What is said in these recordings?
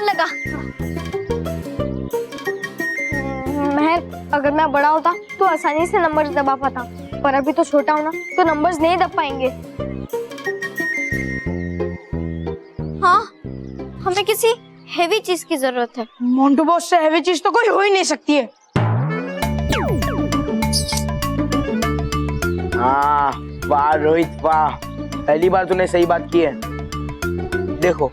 Phone लगा। महर, अगर मैं बड़ा होता तो आसानी से नंबर दबा पाता, पर अभी तो छोटा हूं ना, तो नंबर्स नहीं दब पाएंगे। हाँ, हमें किसी हेवी चीज की जरूरत है। मोंटू बॉस से हेवी चीज तो कोई हो ही नहीं सकती है। हाँ, वाह रोहित वाह, पहली बार तूने सही बात की है। देखो,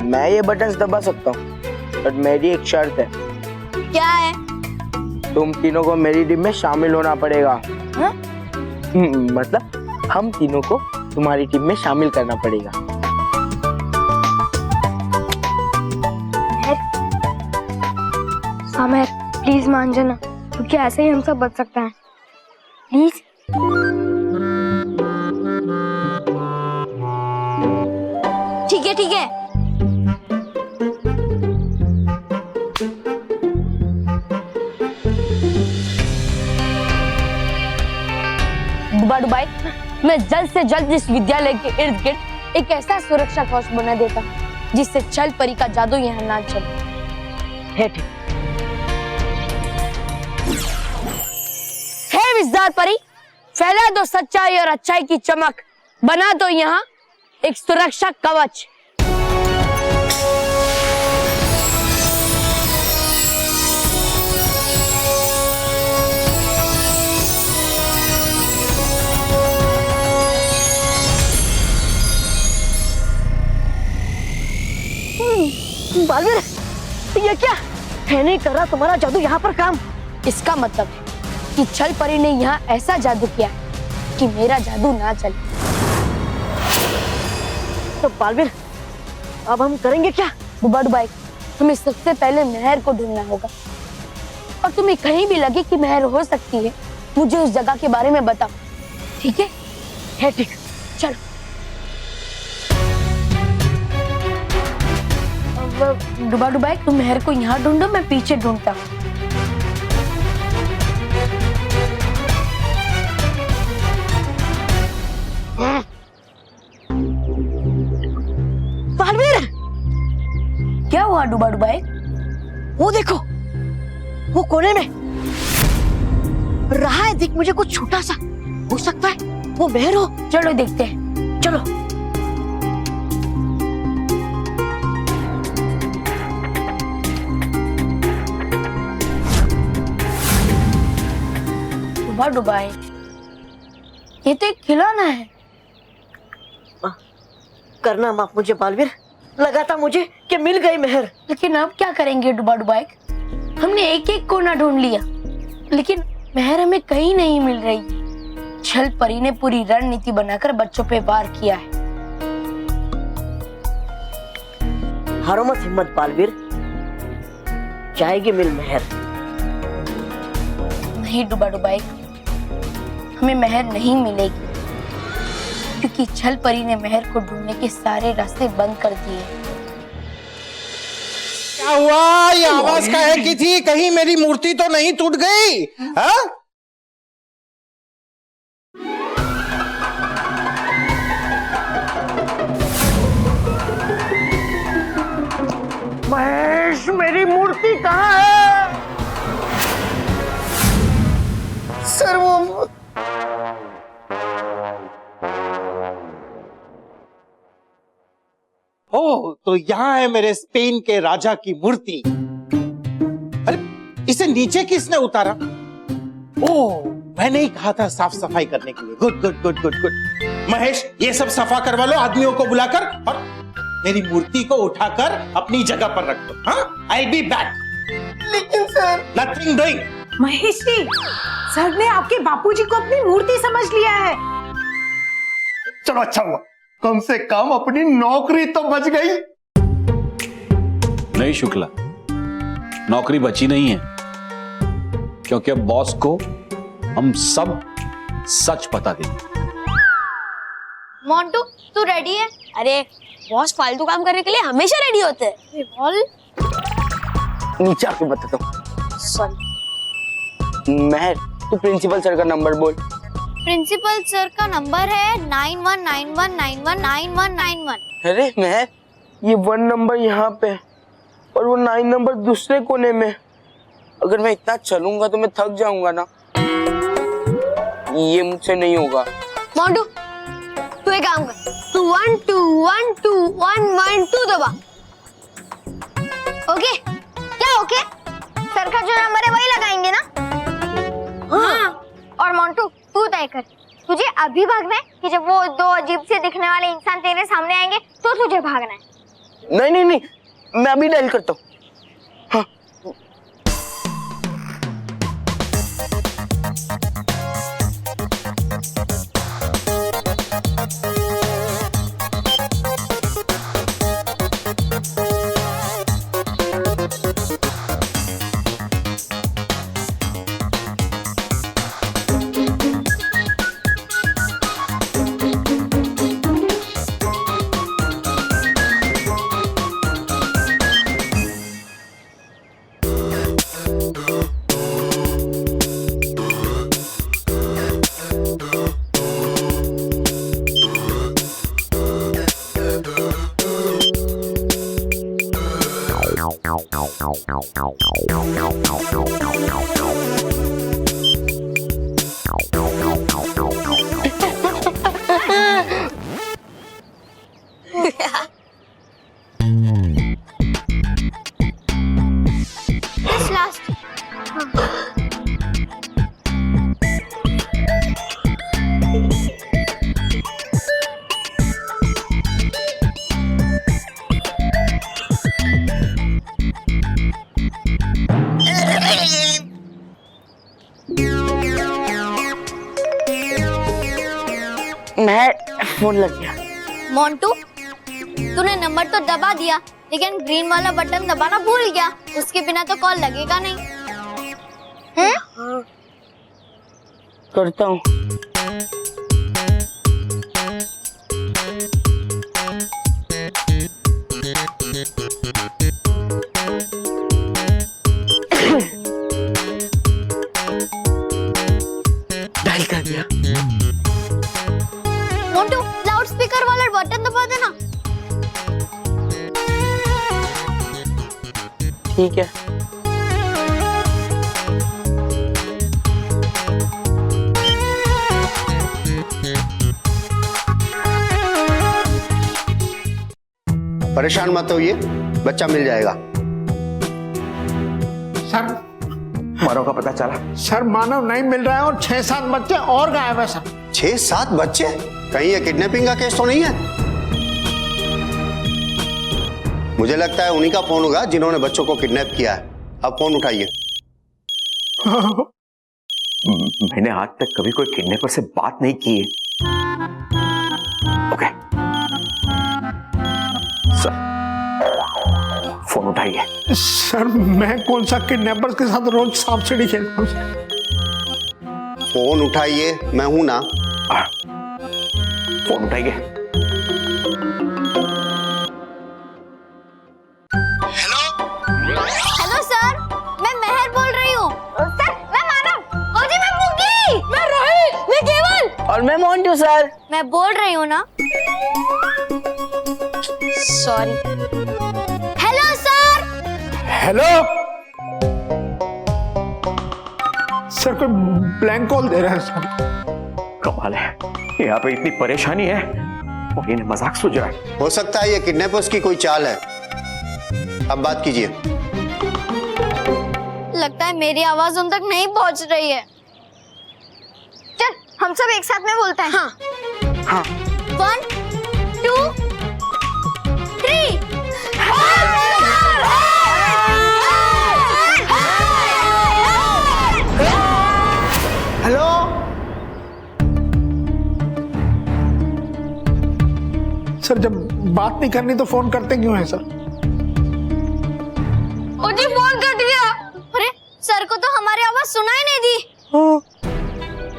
मैं ये बटन्स दबा सकता हूँ, बट मेरी एक शर्त है। क्या है? तुम तीनों को मेरी टीम में शामिल होना पड़ेगा। हाँ? मतलब हम तीनों को तुम्हारी टीम में शामिल करना पड़ेगा। सामेर, प्लीज मान जाना, क्योंकि ऐसे ही हम सब बच सकते हैं। प्लीज। ठीक है ठीक है। दुबाई, मैं जल्द से जल्द इस विद्यालय के इर्द गिर्द एक ऐसा सुरक्षा कवच बना देता जिससे छल परी का जादू यहाँ ना चले। है ठीक। हे विजदार परी, फैला दो सच्चाई और अच्छाई की चमक, बना दो यहाँ एक सुरक्षा कवच। बालवीर, ये क्या है? नहीं कर रहा तुम्हारा जादू यहाँ पर काम। इसका मतलब है कि छल परी ने यहाँ ऐसा जादू किया कि मेरा जादू ना चले। तो बालवीर, अब हम करेंगे क्या? दुबाई, हमें सबसे पहले मेहर को ढूंढना होगा, और तुम्हें कहीं भी लगे कि मेहर हो सकती है, मुझे उस जगह के बारे में बताओ, ठीक है? है ठीक, चलो। दुबाई, तुम मेहर को यहाँ ढूंढो, मैं पीछे ढूंढता हूँ। बालवीर, क्या हुआ दुबाई? वो देखो, वो कोने में रहा है, दिख मुझे कुछ छोटा सा, हो सकता है वो मेहर हो। चलो देखते हैं, चलो। दुबाई, ये तो एक खिलौना है। करना माफ मुझे बालवीर, लगा था मुझे कि मिल गई मेहर। लेकिन अब क्या करेंगे दुबाई? हमने एक एक कोना ढूंढ लिया, लेकिन मेहर हमें कहीं नहीं मिल रही। छल परी ने पूरी रणनीति बनाकर बच्चों पे वार किया है। हारो मत हिम्मत बालवीर, जाएगी मिल मेहर। नहीं दुबाई, हमें मेहर नहीं मिलेगी, क्योंकि छल परी ने मेहर को ढूंढने के सारे रास्ते बंद कर दिए। क्या हुआ? ये आवाज काहे की थी? कहीं मेरी मूर्ति तो नहीं टूट गई? हाँ? महेश, मेरी मूर्ति कहाँ है? सर वो ओह, तो यहाँ है मेरे स्पेन के राजा की मूर्ति। अरे, इसे नीचे किसने उतारा? ओह, मैंने ही कहा था साफ सफाई करने के लिए। Good good good good good. Mahesh, ये सब सफा करवा लो आदमियों को बुलाकर, और मेरी मूर्ति को उठाकर अपनी जगह पर रख दो। हाँ, आई बी बैक। लेकिन sir, nothing doing. Mahesh ji, sir ने आपके बापूजी को अपनी मूर्ति समझ लिया है। चलो अच्छा हुआ, कम से कम अपनी नौकरी तो बच गई। नहीं शुक्ला, नौकरी बची नहीं है, क्योंकि अब बॉस को हम सब सच बता देंगे। मोंटू, तू रेडी है? अरे बॉस फालतू काम करने के लिए हमेशा रेडी होते हैं। बोल। नीचे आके बताता हूँ। सॉरी। महर, तू प्रिंसिपल सर का नंबर बोल। प्रिंसिपल सर का नंबर है 9191919191। अरे महर, ये 1 नंबर यहाँ पे। और वो 9 नंबर दूसरे कोने में। अगर मैं इतना चलूंगा तो मैं थक जाऊंगा ना, ये मुझसे नहीं होगा। मोंटू तू एक काम कर, तू 1 2 1 2 1 1 2 दबा। ओके क्या ओके? सर का जो नंबर है वही लगाएंगे ना? हाँ। और मोंटू तू तय कर, तुझे अभी भागना है कि जब वो दो अजीब से दिखने वाले इंसान तेरे सामने आएंगे तो तुझे भागना है? नहीं नहीं नहीं, मैं अभी डायल करता हूँ। हाँ। This last. मैं फोन लग गया। मोंटू तूने नंबर तो दबा दिया, लेकिन ग्रीन वाला बटन दबाना भूल गया। उसके बिना तो कॉल लगेगा नहीं। हैं? करता हूँ। डायल कर दिया। मोंटू लाउड स्पीकर वाला बटन दबा देना। ठीक है। परेशान मत होइए, बच्चा मिल जाएगा। सर मानव का पता चला? सर मानव नहीं मिल रहा है और 6-7 बच्चे और गायब है सर। 6-7 बच्चे? कहीं ये किडनैपिंग का केस तो नहीं है? मुझे लगता है उन्हीं का फोन होगा जिन्होंने बच्चों को किडनैप किया है। अब फोन उठाइए। मैंने आज तक कभी कोई किडनैपर से बात नहीं की है। ओके सर, फोन उठाइए। सर मैं कौन सा किडनैपर्स के साथ रोज सांप सीढ़ी खेलता हूँ। फोन उठाइए, मैं हूं ना। फोन उठाइए। हेलो सर, मैं मेहर बोल रही हूँ। सर मैं मानव। ओ जी मैं मुक्की। मैं रोहित। मैं केवल। और मैं मोंटू सर। मैं बोल रही हूँ ना। Sorry. Hello sir. Hello sir, कोई ब्लैंक कॉल दे रहा है सर। कमाल है, यहाँ पे इतनी परेशानी है और इन्हें मजाक सूझ रहा है। हो सकता है ये किडनैपर्स की कोई चाल है। अब बात कीजिए। लगता है मेरी आवाज उन तक नहीं पहुंच रही है। चल हम सब एक साथ में बोलते हैं। हाँ। हाँ। 1 2 3। हेलो सर, जब बात नहीं करनी तो फोन करते क्यों हैं सर? ओ जी फोन कट गया। अरे सर को तो हमारी आवाज सुनाई नहीं दी।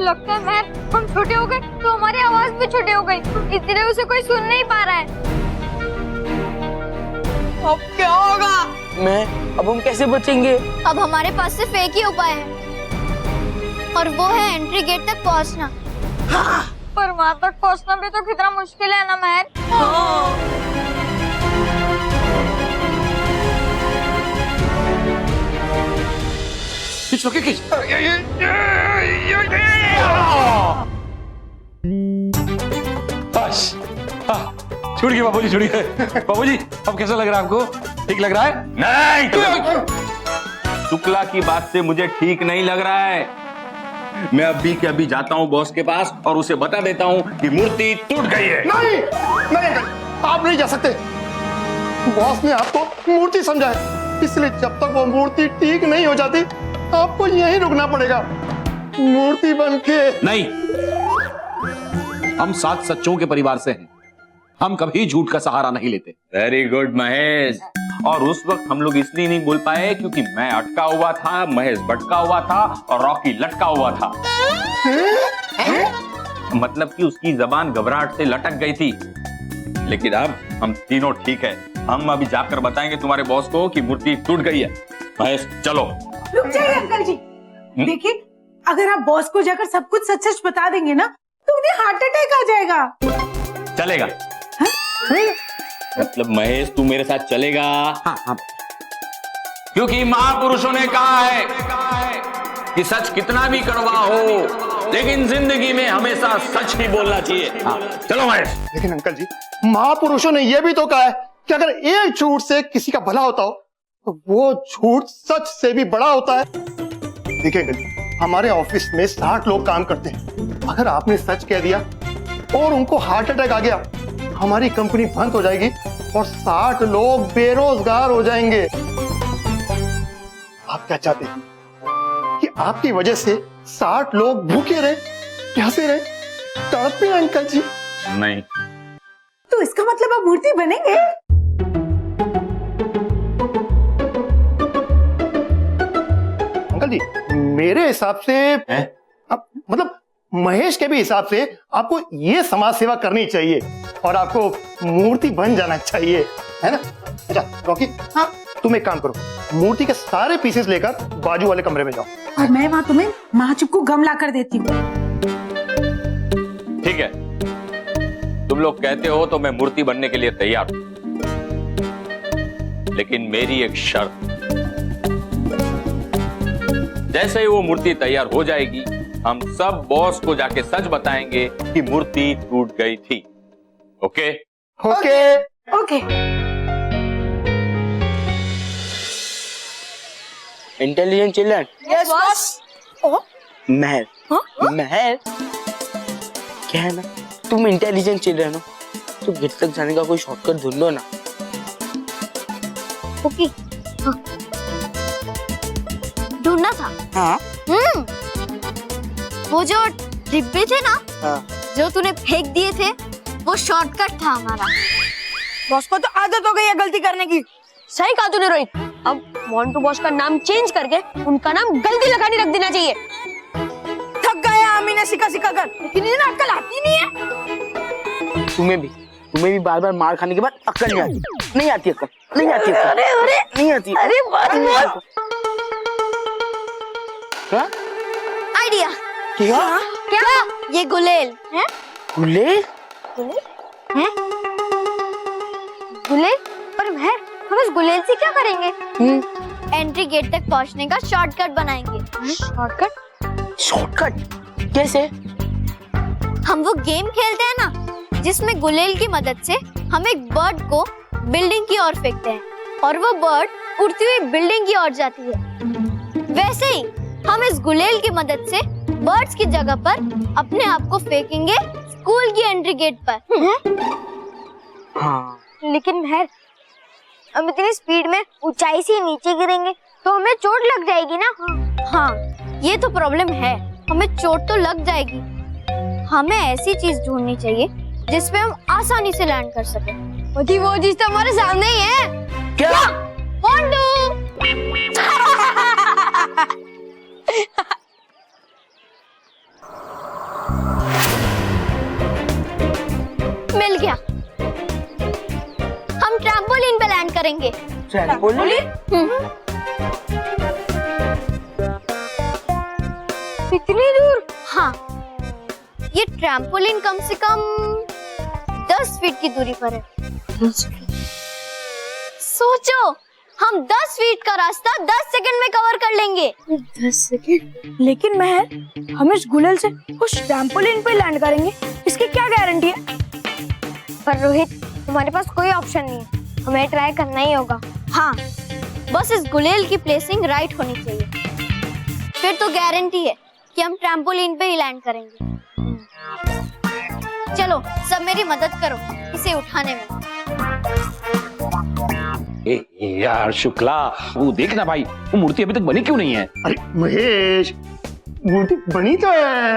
लगता है हम छोटे हो गए तो हमारी आवाज भी छोटी हो गई, इसलिए उसे कोई सुन नहीं पा रहा है। अब क्या होगा? अब हम कैसे बचेंगे? अब हमारे पास सिर्फ एक ही उपाय है, और वो है एंट्री गेट तक पहुंचना। पर वहां तक पहुंचना भी तो कितना मुश्किल है ना महर। रोके खींच। बस छूट गया बाबूजी, छूट गया बाबूजी। अब कैसा लग रहा है आपको? ठीक लग रहा है? नहीं, शुक्ला की बात से मुझे ठीक नहीं लग रहा है। मैं अभी के अभी जाता हूँ बॉस के पास और उसे बता देता हूँ कि मूर्ति टूट गई है। नहीं नहीं अंकल, आप नहीं जा सकते। बॉस ने आपको मूर्ति समझा है, इसलिए जब तक वो मूर्ति ठीक नहीं हो जाती आपको यहीं रुकना पड़ेगा मूर्ति बन के। नहीं, हम 7 सच्चों के परिवार से हैं, हम कभी झूठ का सहारा नहीं लेते। Very good Mahesh. और उस वक्त हम लोग इसलिए नहीं बोल पाए क्योंकि मैं अटका हुआ था, महेश भटका हुआ था और रॉकी लटका हुआ था। मतलब कि उसकी जबान घबराहट से लटक गई थी। लेकिन अब हम तीनों ठीक है। हम अभी जाकर बताएंगे तुम्हारे बॉस को कि मूर्ति टूट गई है। महेश चलो। रुक जाइए अंकल जी, देखिए अगर आप बॉस को जाकर सब कुछ सच सच बता देंगे ना तो उन्हें हार्ट अटैक आ जाएगा। चलेगा? मतलब महेश तू मेरे साथ चलेगा? हाँ। क्योंकि महापुरुषों ने कहा है कि सच कितना भी कड़वा हो लेकिन जिंदगी में हमेशा सच ही बोलना चाहिए। चलो महेश। लेकिन अंकल जी, महापुरुषों ने यह भी तो कहा है कि अगर एक झूठ से किसी का भला होता हो तो वो झूठ सच से भी बड़ा होता है। देखिए अंकल जी, हमारे ऑफिस में 60 लोग काम करते हैं। अगर आपने सच कह दिया और उनको हार्ट अटैक आ गया, हमारी कंपनी बंद हो जाएगी और 60 लोग बेरोजगार हो जाएंगे। आप क्या चाहते हैं कि आपकी वजह से 60 लोग भूखे रहे, प्यासे रहे, तड़पे? अंकल जी नहीं। तो इसका मतलब आप मूर्ति बनेंगे? अंकल जी, मेरे हिसाब से मतलब महेश के भी हिसाब से आपको ये समाज सेवा करनी चाहिए और आपको मूर्ति बन जाना चाहिए, है ना? अच्छा रॉकी, हाँ तुम एक काम करो, मूर्ति के सारे पीसेस लेकर बाजू वाले कमरे में जाओ और मैं वहां तुम्हें महाचुप को गम ला कर देती हूँ। ठीक है, तुम लोग कहते हो तो मैं मूर्ति बनने के लिए तैयार हूं, लेकिन मेरी एक शर्त। जैसे ही वो मूर्ति तैयार हो जाएगी हम सब बॉस को जाके सच बताएंगे कि मूर्ति टूट गई थी। Okay? Okay okay. Intelligent children. Yes boss. महर, महर क्या है ना, तुम इंटेलिजेंट चिल्ड्रन हो तो घर तक जाने का कोई शॉर्टकट ढूंढो ना। ओके, ढूंढना था। हाँ वो जो डिब्बे थे ना, हाँ। जो तूने फेंक दिए थे, वो शॉर्टकट था हमारा। बॉस को तो आदत हो गई है गलती करने की। सही कहा तूने रोहित, अब मोंटू बॉस का नाम चेंज करके उनका नाम गलती लगानी रख देना चाहिए। थक गए हमी ने सिखा सिखा कर, लेकिन इन्हें अक्ल आती नहीं है। तुम्हें भी बार बार मार खाने के बाद अक्ल नहीं आती। नहीं आती अक्ल, नहीं आती अक्ल। अरे अरे नहीं आती। अरे बात क्या आइडिया। क्या? क्या? ये गुलेल है? गुलेल? हैं? गुलेल? पर महर, हम इस गुलेल से क्या करेंगे? एंट्री गेट तक पहुंचने का शॉर्टकट बनाएंगे। शॉर्टकट? शॉर्टकट कैसे? हम वो गेम खेलते हैं ना जिसमें गुलेल की मदद से हम एक बर्ड को बिल्डिंग की ओर फेंकते हैं और वो बर्ड उड़ती हुई बिल्डिंग की ओर जाती है। वैसे ही हम इस गुलेल की मदद से बर्ड्स की जगह पर अपने आप को फेंकेंगे स्कूल की एंट्री गेट पर। हाँ। लेकिन महर, हम इतनी स्पीड में ऊंचाई से नीचे गिरेंगे तो हमें चोट लग जाएगी ना। हाँ, ये तो प्रॉब्लम है, हमें चोट तो लग जाएगी। हमें ऐसी चीज ढूंढनी चाहिए जिसपे हम आसानी से लैंड कर सके। वो चीज तो हमारे सामने ही है। क्या? मोंटू! मिल गया। हम ट्रैम्पोलिन पे लैंड करेंगे। ट्रैम्पोलिन? इतनी दूर? हाँ, ये ट्रैम्पोलिन कम से कम 10 फीट की दूरी पर है। 10 फीट? सोचो, हम 10 फीट का रास्ता 10 सेकंड में कवर कर लेंगे। 10 सेकंड? लेकिन महर, हम इस गुलेल से उस ट्रैम्पोलिन पे लैंड करेंगे, इसकी क्या गारंटी है? पर रोहित, हमारे पास कोई ऑप्शन नहीं है, हमें ट्राई करना ही होगा। हाँ, बस इस गुलेल की प्लेसिंग राइट होनी चाहिए, फिर तो गारंटी है कि हम ट्रैम्पोलिन पे ही लैंड करेंगे। चलो सब मेरी मदद करो इसे उठाने में। यार शुक्ला, वो देखना भाई, वो मूर्ति अभी तक बनी क्यों नहीं है? अरे महेश, मूर्ति बनी तो है।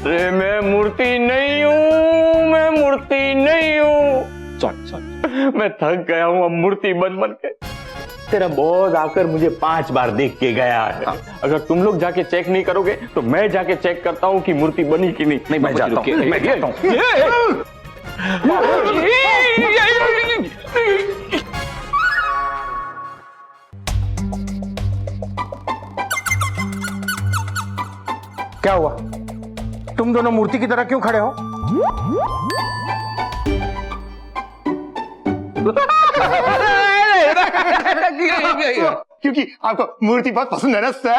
अरे मैं मूर्ति नहीं हूँ, मैं मूर्ति नहीं हूँ। सॉरी मैं थक गया हूँ अब मूर्ति बन बन के। तेरा बॉस आकर मुझे 5 बार देख के गया है। अगर तुम लोग जाके चेक नहीं करोगे तो मैं जाके चेक करता हूँ कि मूर्ति बनी कि नहीं। नहीं, मैं जाता हूँ, मैं जाता हूँ। क्या हुआ? तुम दोनों मूर्ति की तरह क्यों खड़े हो? क्योंकि आपको मूर्ति बहुत पसंद है ना सर।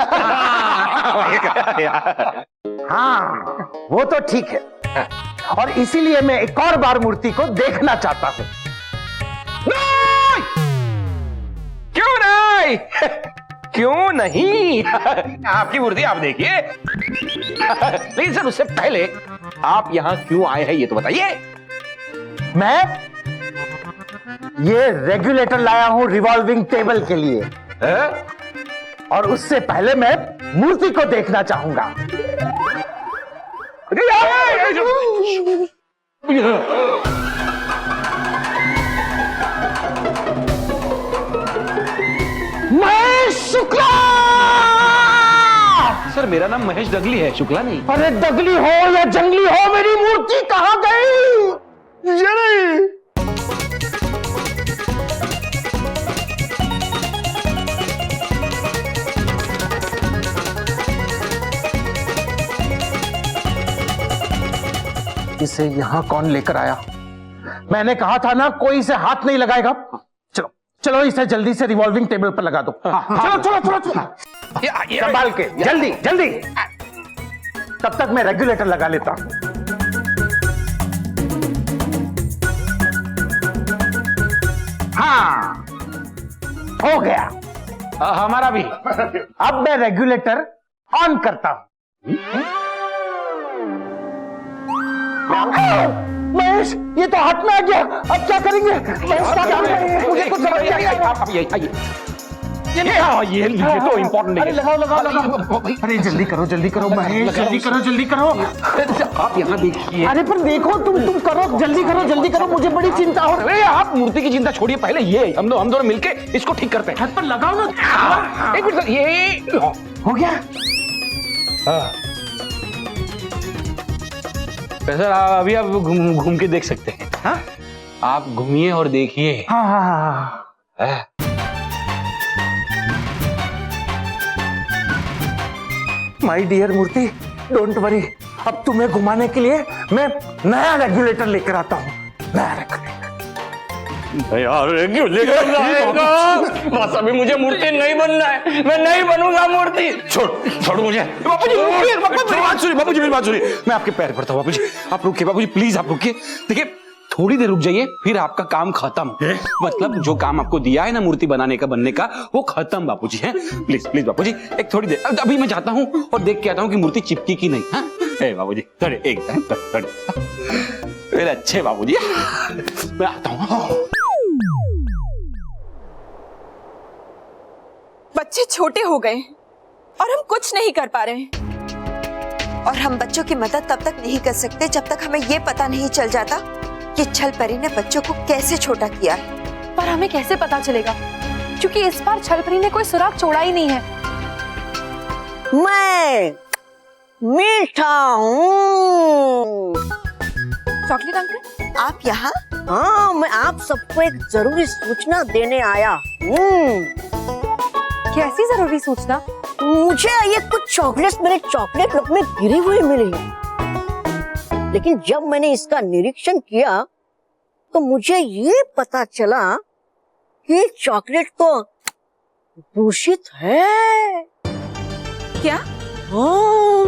हाँ, वो तो ठीक है, और इसीलिए मैं एक और बार मूर्ति को देखना चाहता हूँ। क्यों नहीं? क्यों नहीं? आपकी मूर्ति आप देखिए। लेकिन सर उससे पहले आप यहाँ क्यों आए हैं ये तो बताइए। मैं ये रेगुलेटर लाया हूँ रिवॉल्विंग टेबल के लिए, और उससे पहले मैं मूर्ति को देखना चाहूंगा। महेश शुक्ला! सर मेरा नाम महेश डगली है, शुक्ला नहीं। अरे डगली हो या जंगली हो, मेरी मूर्ति कहाँ गई? ये नहीं। इसे यहां कौन लेकर आया? मैंने कहा था ना कोई इसे हाथ नहीं लगाएगा। चलो चलो, इसे जल्दी से रिवॉल्विंग टेबल पर लगा दो। चलो चलो चलो चलो, संभाल के, जल्दी जल्दी। तब तक मैं रेगुलेटर लगा लेता हूं। हाँ, हो गया। हमारा भी। अब मैं रेगुलेटर ऑन करता हूं। महेश, ये तो हाथ में आ गया, अब क्या करेंगे? महेश, क्या करेंगे? मुझे कुछ समझ नहीं आ रहा। ये तो इम्पोर्टेंट अरे लगाओ लगाओ लगाओ। अरे जल्दी करो महेश, जल्दी करो। आप यहाँ देखिए। अरे पर देखो, तुम करो, जल्दी करो, मुझे बड़ी चिंता हो रही है। अरे आप मूर्ति की चिंता छोड़िए, पहले ये हम दोनों मिलके इसको ठीक करते हैं। हाथ पर लगाओ ना। एक मिनट, ये हो गया। सर अभी आप घूम के देख सकते हैं। हाँ? आप घूमिए और देखिए। हाँ। My dear Murthy, don't worry, अब तुम्हें घुमाने के लिए मैं नया रेगुलेटर लेकर आता हूँ। नया रेगुलेटर। यार रेगुलेटर लाएगा। बस अभी मुझे मूर्ति नहीं बनना है, मैं नहीं बनूंगा मूर्ति। छोड़ मुझे। बापूजी मेरी बात सुनिए, मैं आपके पैर पड़ता हूँ। बापूजी आप रुकिए, बापूजी प्लीज आप रुकिए। देखिए थोड़ी देर रुक जाइए, फिर आपका काम खत्म। मतलब जो काम आपको दिया है ना मूर्ति बनाने का, बनने का, वो खत्म बापूजी है। प्लीज प्लीज बापूजी, एक थोड़ी देर, अभी मैं जाता हूँ और देख के आता हूँ कि मूर्ति चिपकी की नहीं। हाँ बाबूजी थोड़े, एक थोड़े अच्छे बाबूजी, मैं आता हूँ। बच्चे छोटे हो गए और हम कुछ नहीं कर पा रहे हैं, और हम बच्चों की मदद तब तक नहीं कर सकते जब तक हमें ये पता नहीं चल जाता कि छल परी ने बच्चों को कैसे छोटा किया है। पर हमें कैसे पता चलेगा, क्योंकि इस बार छल परी ने कोई सुराग छोड़ा ही नहीं है। मैं मीठा हूँ। चॉकलेट अंकल, आप यहाँ? हाँ, मैं आप सबको एक जरूरी सूचना देने आया हूँ। कैसी जरूरी सूचना? मुझे ये कुछ चॉकलेट्स मेरे चॉकलेट रैक में गिरी हुई मिली है, लेकिन जब मैंने इसका निरीक्षण किया तो मुझे ये पता चला ये चॉकलेट तो दूषित है। क्या? हाँ।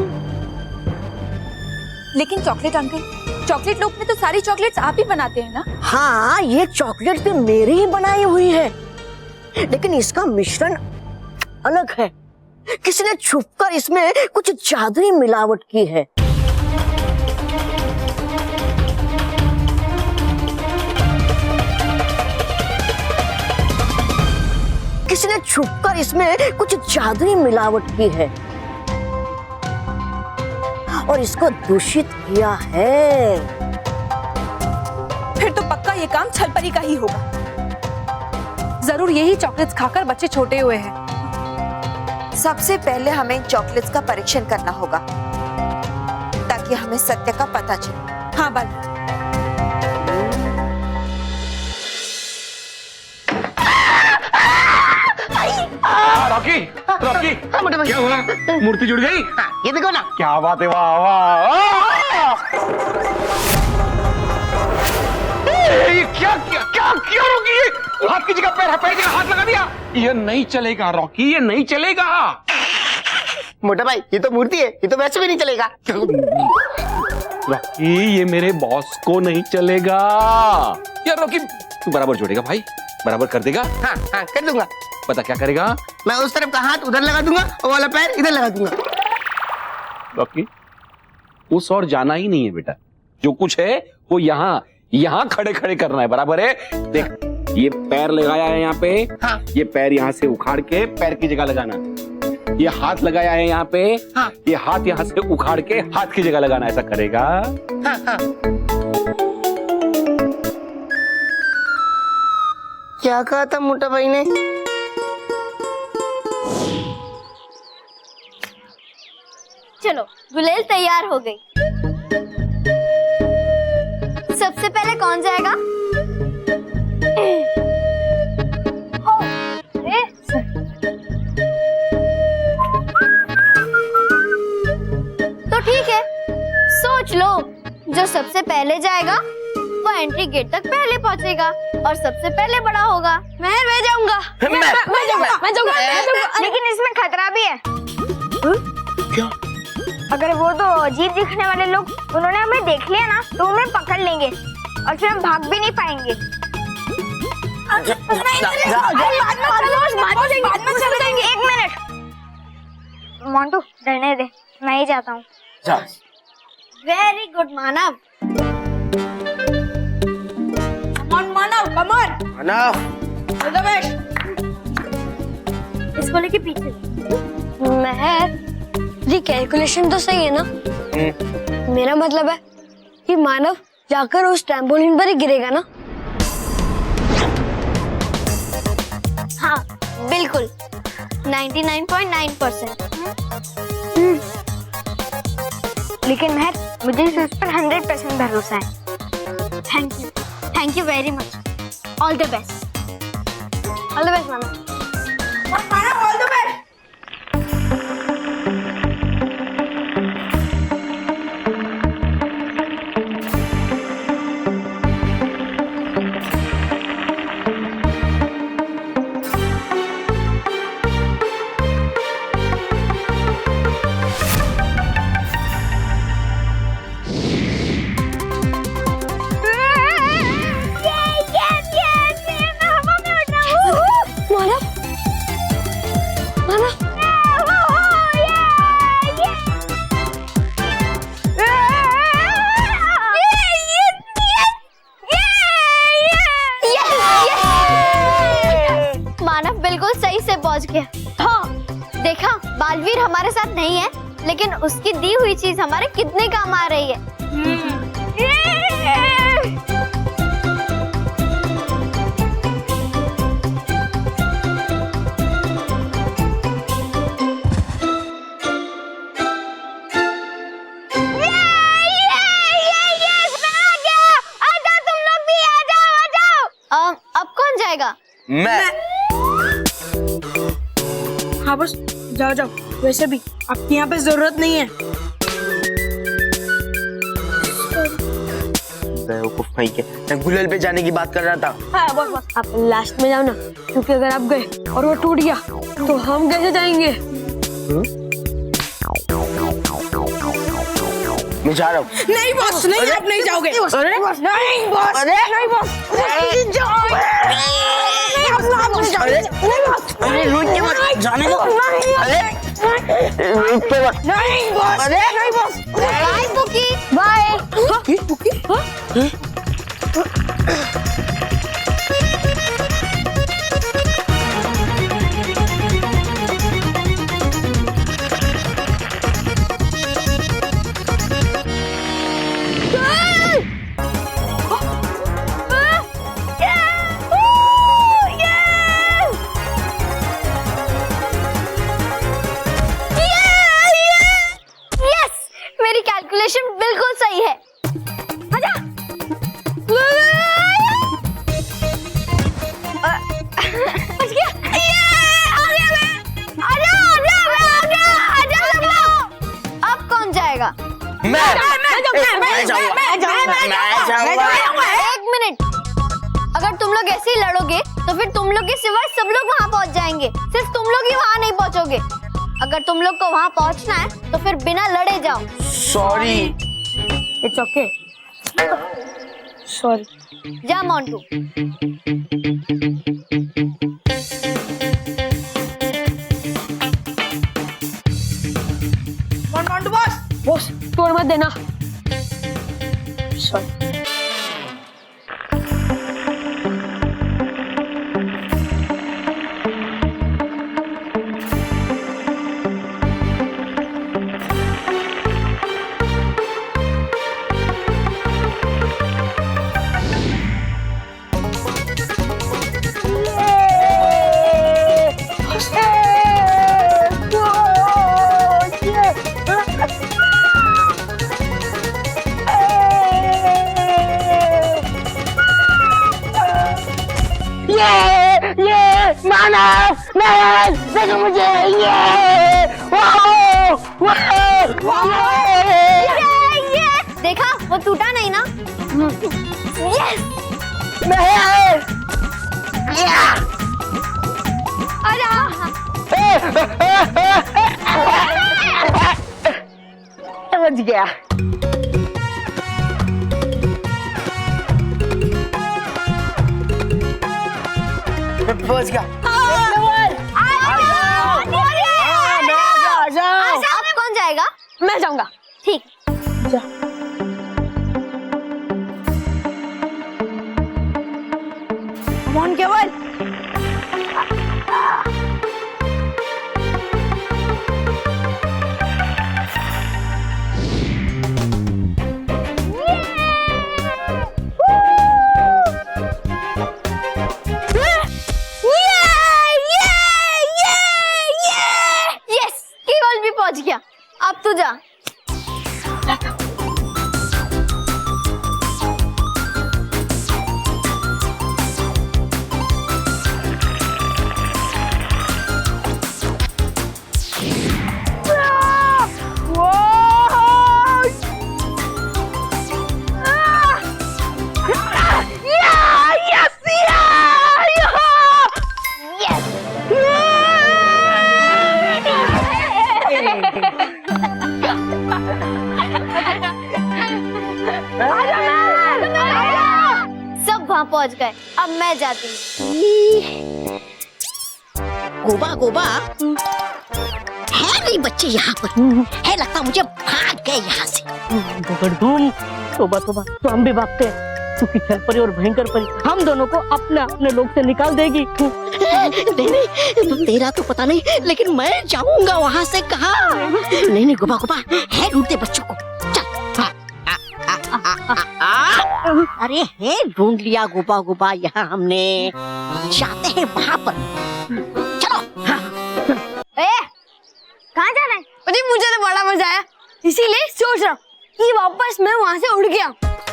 लेकिन चॉकलेट अंकल, चॉकलेट लोग में तो सारी चॉकलेट्स आप ही बनाते हैं ना? हाँ, ये चॉकलेट तो मेरी ही बनाई हुई है, लेकिन इसका मिश्रण अलग है। किसी ने छुपकर इसमें कुछ जादुई मिलावट की है। किसी ने छुपकर इसमें कुछ जादुई मिलावट की है और इसको दूषित किया है। फिर तो पक्का ये काम छलपरी का ही होगा। जरूर यही चॉकलेट्स खाकर बच्चे छोटे हुए हैं। सबसे पहले हमें इन चॉकलेट्स का परीक्षण करना होगा ताकि हमें सत्य का पता चले। हाँ बाल। रॉकी, रॉकी, क्या हुआ? मूर्ति जुड़ गई? ये देखो ना। क्या बात है, वाह वाह। ये क्या क्या क्या क्या रॉकी? ये हाथ की जगह पैर है, पैर की जगह हाथ लगा दिया। ये नहीं चलेगा रॉकी, ये नहीं चलेगा। मोटा भाई, ये तो मूर्ति है, ये तो वैसे भी नहीं चलेगा। रॉकी, ये मेरे बॉस को नहीं चलेगा। यार रॉकी, तू बराबर जोड़ेगा भाई, बराबर कर देगा। हाँ हाँ, कर दूंगा। पता क्या करेगा? मैं उस तरफ का हाथ उधर लगा दूंगा और वाला पैर इधर लगा दूंगा। रॉकी, उस और जाना ही नहीं है बेटा। जो कुछ है वो यहाँ यहाँ खड़े खड़े करना है, बराबर है? देख, ये पैर लगाया है यहाँ पे। हाँ। ये पैर यहाँ से उखाड़ के पैर की जगह लगाना। ये हाथ लगाया है यहाँ पे। हाँ। ये हाथ यहाँ से उखाड़ के हाथ की जगह लगाना। ऐसा करेगा? हाँ हाँ। क्या कहा था मोटा भाई ने? चलो, गुलेल तैयार हो गई। सबसे पहले कौन जाएगा? तो ठीक है, सोच लो, जो सबसे पहले जाएगा वो एंट्री गेट तक पहले पहुंचेगा और सबसे पहले बड़ा होगा। मैं जाऊंगा। मैं जाऊंगा। लेकिन इसमें खतरा भी है। क्या? अगर वो तो अजीब दिखने वाले लोग उन्होंने हमें देख लिया ना, तो हमें पकड़ लेंगे और फिर हम भाग भी नहीं पाएंगे। एक मिनट मोंटू, डरने दे, मैं ही जाता हूँ। वेरी गुड मानव। इसको लेके पीछे। जी कैलकुलेशन तो सही है ना? मेरा मतलब है कि मानव जाकर उस ट्रैम्पोलिन पर ही गिरेगा ना? हाँ, बिल्कुल 99.9%। लेकिन महर, मुझे इस पर 100% भरोसा है। Thank you very much. All the best. All the best Manav. पहुंच गया। हाँ, देखा, बालवीर हमारे साथ नहीं है, लेकिन उसकी दी हुई चीज हमारे कितने काम आ रही है। अब कौन जाएगा? मैं। हाँ बस, जाओ जाओ। वैसे भी आपकी यहाँ पे जरूरत नहीं है। बेवकूफ भाई के, मैं गुलेल पे जाने की बात कर रहा था। हाँ बस बस, आप लास्ट में जाओ ना, क्योंकि अगर आप गए और वो टूट गया तो हम कैसे जाएंगे? मैं जा रहा हूँ। नहीं बॉस, नहीं, आप नहीं जाओगे। नहीं बॉस, नहीं बॉस, नहीं बॉस, नहीं बॉस, अरे रुक के मत, जाने दो। अरे रुक के मत, नहीं बॉस, नहीं बॉस। Bye Bukki, bye. मेरी कैलकुलेशन बिल्कुल सही है। आजा। बच गया। आ गया मैं। आजा सब लोग। अब कौन जाएगा? मैं जाऊंगा। एक मिनट। अगर तुम लोग ऐसे ही लड़ोगे तो फिर तुम लोग के सिवाय सब लोग वहाँ पहुँच जाएंगे, सिर्फ तुम लोग ही वहाँ नहीं पहुँचोगे। अगर तुम लोग को वहाँ पहुँचना है तो फिर बिना लड़े जाओ। सॉरी। It's okay, sorry. जा मोंटू। बॉस तोड़ मत देना। सॉरी। देखा, वो टूटा नहीं ना? यस। समझ गया। मैं पहुंच गया। अब कौन जाएगा? मैं जाऊंगा। ठीक। कौन केवल? यस, केवल भी पहुंच गया। अब तू जा। सब वहाँ पहुँच गए। अब मैं जाती हूँ। गोबा गोबा है नहीं बच्चे यहाँ पर, है लगता मुझे भाग गए यहाँ से। तोबा तोबा, तो हम भी भागते हैं क्योंकि छल परी और भयंकर परी हम दोनों को अपने अपने लोग से निकाल देगी। नहीं तो तेरा तो पता नहीं, लेकिन मैं जाऊंगा वहाँ से कहाँ। नहीं गोबा गोबा है, ढूंढते बच्चों को। चल। अरे है, ढूंढ लिया गोबा गोबा, यहाँ हमने। जाते हैं वहाँ पर, चलो। कहाँ जाना है? अरे मुझे तो बड़ा मजा आया, इसीलिए सोच रहा हूँ कि वापस मैं वहाँ से उड़ गया।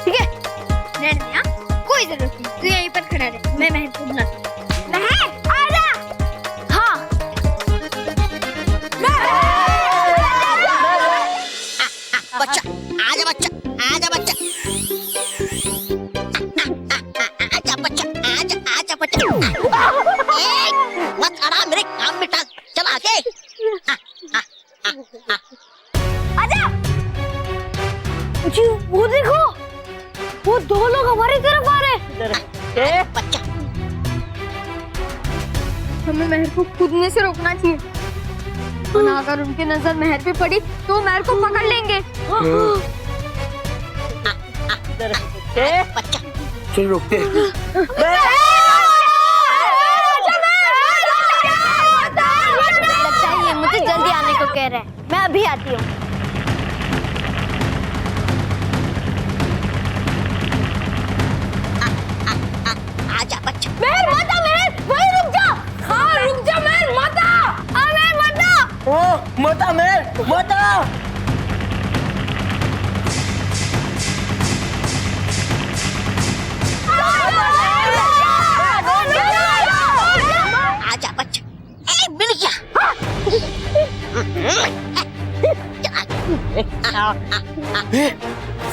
ठीक है? कोई जरूरत नहीं, तू यहीं पर खड़ा रहे, मैं महल को बुलाती हूँ। महल, आजा। हाँ। बच्चा, आजा बच्चा, आजा बच्चा। वो दो लोग हमारी तरफ आ रहे हैं। हमें महर को कूदने से रोकना चाहिए, वरना अगर उनकी नजर महर पे पड़ी तो महर को पकड़ लेंगे। चल रुकते। लगता है ये मुझे जल्दी आने को कह रहे हैं, मैं अभी आती हूँ। आजा बच्चा। महर माता, महर वहीं रुक जा। हाँ रुक जा महर माता। महर माता। ओ माता, मैं माता। आजा बच्चा। ए मिल गया।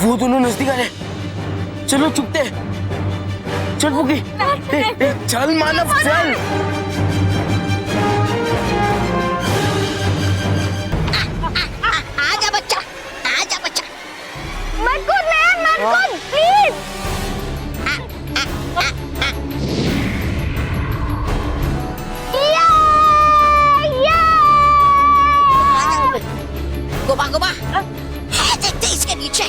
वो दोनों नजदीक आ रहे। चलो चुपते। चल पुकी। चल मानव चल। आजा बच्चा, आजा बच्चा। मत कूद महर, मत कूद प्लीज। गोबा गोबा है, देखते इसके नीचे।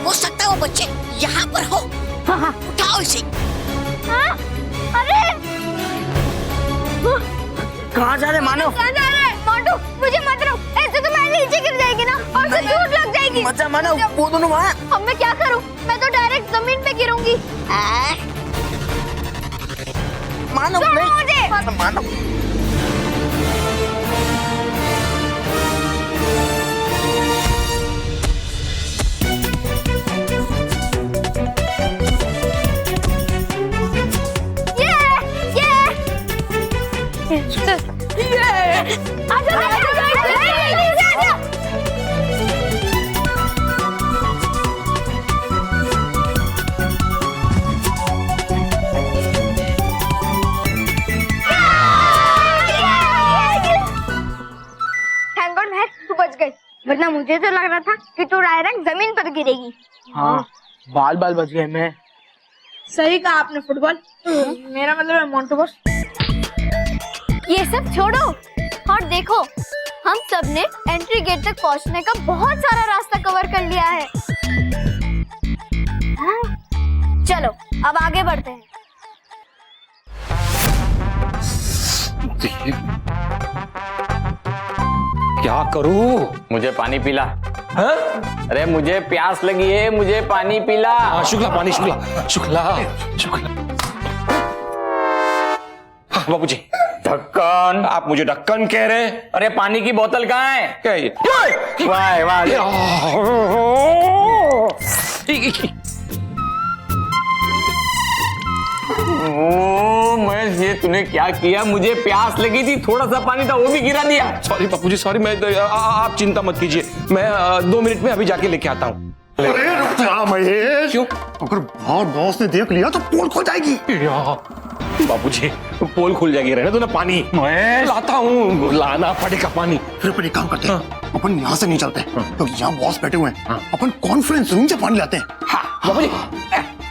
हो सकता है वो बच्चे यहाँ पर हो। उठाओ इसे। अरे कहाँ जा रहे मानव? कहाँ जा रहे हैं? मोंटू मुझे मत रोक, ऐसे तो मैं नीचे गिर जाएगी ना और फिर चोट लग जाएगी। मजा मानव, वो दोनों वहाँ। अब मैं क्या करूँ? मैं तो डायरेक्ट जमीन पे गिरूंगी। मानव छोड़ो नहीं। मुझे। मानव थैंक गॉड महर, तू बच गई, वरना मुझे तो लग रहा था कि तू डायरेक्ट जमीन पर गिरेगी। हाँ बाल बाल बच गए। मैं सही कहा आपने फुटबॉल। मेरा मतलब है मोंटू बॉस। ये सब छोड़ो और देखो, हम सब ने एंट्री गेट तक पहुंचने का बहुत सारा रास्ता कवर कर लिया है। हाँ? चलो अब आगे बढ़ते हैं। क्या करूं? मुझे पानी पिला। हाँ? अरे मुझे प्यास लगी है, मुझे पानी पिला। शुक्ला पानी, शुक्ला शुक्ला शुक्ला। हाँ, बाबूजी ढक्कन। आप मुझे ढक्कन कह रहे हैं? अरे पानी की बोतल कहाँ है? क्या है ये? वाह वाह। ओ महेश, ये तूने क्या किया? मुझे प्यास लगी थी, थोड़ा सा पानी था वो भी गिरा दिया। सॉरी बापूजी, सॉरी। मैं आप चिंता मत कीजिए, मैं 2 मिनट में अभी जाके लेके आता हूँ। अरे रुक जा महेश। क्यों? अगर बाहर बॉस ने देख लिया तो पोल खुल जाएगी। बाबूजी पोल खुल जाएगी, रहने दो ना। पानी मैं लाता हूँ, लाना पड़ेगा पानी। फिर अपन एक काम करते हैं, अपन यहाँ से नहीं चलते क्योंकि यहाँ बॉस बैठे हुए हैं। अपन कॉन्फ्रेंस रूम से पानी लाते हैं। हाँ बाबूजी,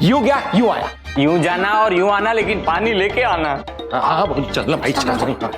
यू गया यू आया। यूं जाना और यूं आना, लेकिन पानी लेके आना। हाँ बाबूजी, चलना भाई, चलना।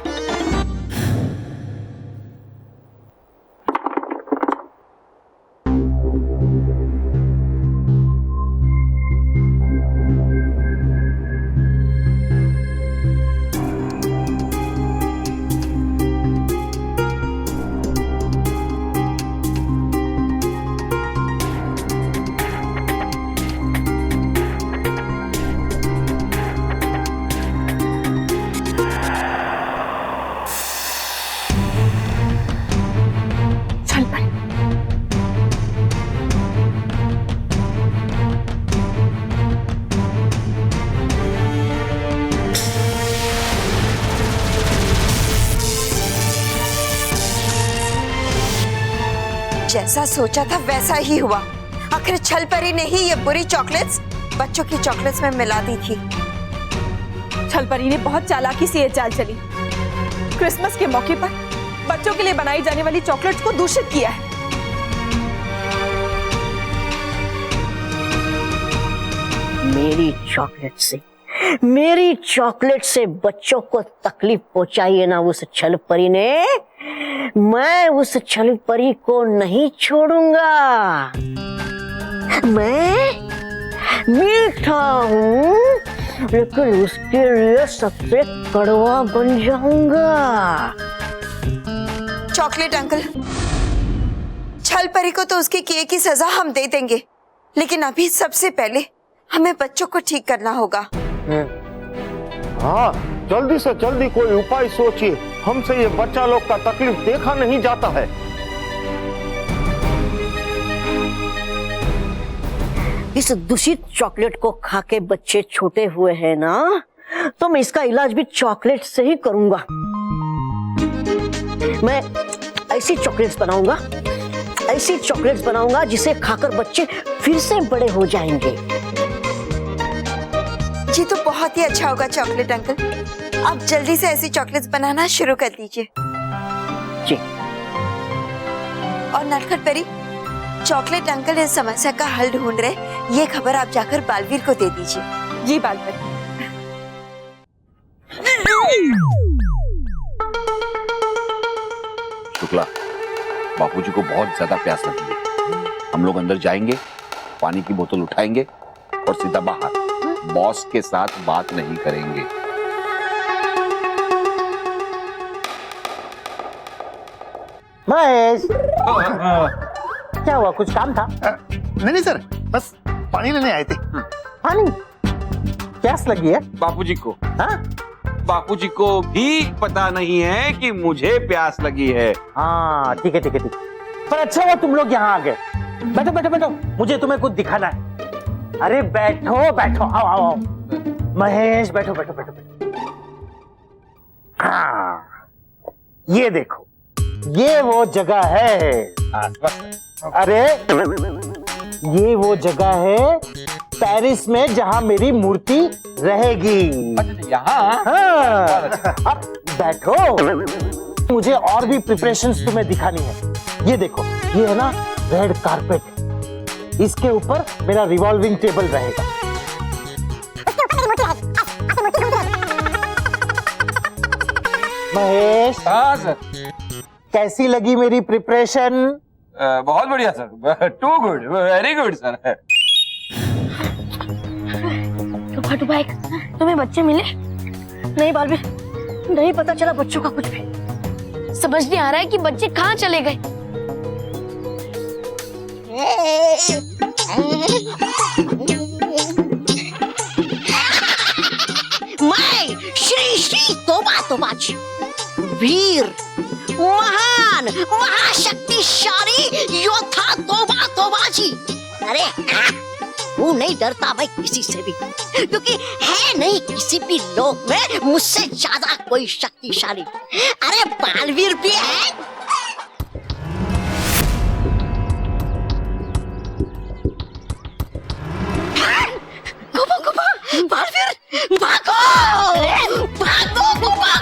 जैसा सोचा था वैसा ही हुआ। आखिर छल परी ने ही ये बुरी चॉकलेट्स बच्चों की चॉकलेट्स में मिला दी थी। छल परी ने बहुत चालाकी से ये चाल चली। क्रिसमस के मौके पर बच्चों के लिए बनाई जाने वाली चॉकलेट्स को दूषित किया है। मेरी चॉकलेट से बच्चों को तकलीफ पहुंचाई है ना उस छल परी ने, मैं उस छल परी को नहीं छोड़ूंगा। मैं मीठा हूँ लेकिन उसके लिए सबसे कड़वा बन जाऊंगा। चॉकलेट अंकल, छल परी को तो उसके किए की सजा हम दे देंगे, लेकिन अभी सबसे पहले हमें बच्चों को ठीक करना होगा। हाँ, जल्दी से जल्दी कोई उपाय सोचिए, हमसे ये बच्चा लोग का तकलीफ देखा नहीं जाता है। इस दूषित चॉकलेट को खा के बच्चे छोटे हुए हैं ना, तो मैं इसका इलाज भी चॉकलेट से ही करूंगा। मैं ऐसी चॉकलेट्स बनाऊंगा जिसे खाकर बच्चे फिर से बड़े हो जाएंगे। जी तो बहुत ही अच्छा होगा चॉकलेट अंकल, आप जल्दी से ऐसी चॉकलेट्स बनाना शुरू कर दीजिए। जी। और नटखट परी, चॉकलेट अंकल इस समस्या का हल ढूंढ रहे, ये खबर आप जाकर बालवीर को दे दीजिए। जी बालवीर। शुक्ला, बापूजी को बहुत ज्यादा प्यास लगी है, हम लोग अंदर जाएंगे, पानी की बोतल उठाएंगे और सीधा बाहर, बॉस के साथ बात नहीं करेंगे। महेश, क्या हुआ, कुछ काम था? नहीं सर, बस पानी लेने आए थे। पानी? प्यास लगी है बापूजी को? हाँ? बापूजी को भी पता नहीं है कि मुझे प्यास लगी है। हाँ ठीक है। पर अच्छा हुआ तुम लोग यहाँ आ गए। बैठो, मुझे तुम्हें कुछ दिखाना है। अरे बैठो, आओ। महेश बैठो। हाँ, ये देखो, ये वो जगह है। अरे ये वो जगह है पेरिस में जहां मेरी मूर्ति रहेगी। यहाँ? हाँ, अब बैठो, मुझे और भी प्रिपरेशंस तुम्हें दिखानी है। ये देखो, ये है ना रेड कारपेट, इसके ऊपर मेरा रिवॉल्विंग टेबल रहेगा। महेश, हाँ सर। कैसी लगी मेरी प्रिपरेशन? बहुत बढ़िया sir, too good, very good sir. टू बाइक, तुम्हें बच्चे मिले? नहीं बालवीर, नहीं पता चला बच्चों का कुछ भी। समझ नहीं आ रहा है कि बच्चे कहाँ चले गए। मैं श्री तोबा जी, वीर, महान, महाशक्तिशाली योद्धा तोबा जी। अरे वो नहीं डरता भाई किसी से भी, क्योंकि है नहीं किसी भी लोक में मुझसे ज्यादा कोई शक्तिशाली। अरे बालवीर भी है। गोपा, बालवीर, भागो, गोपा।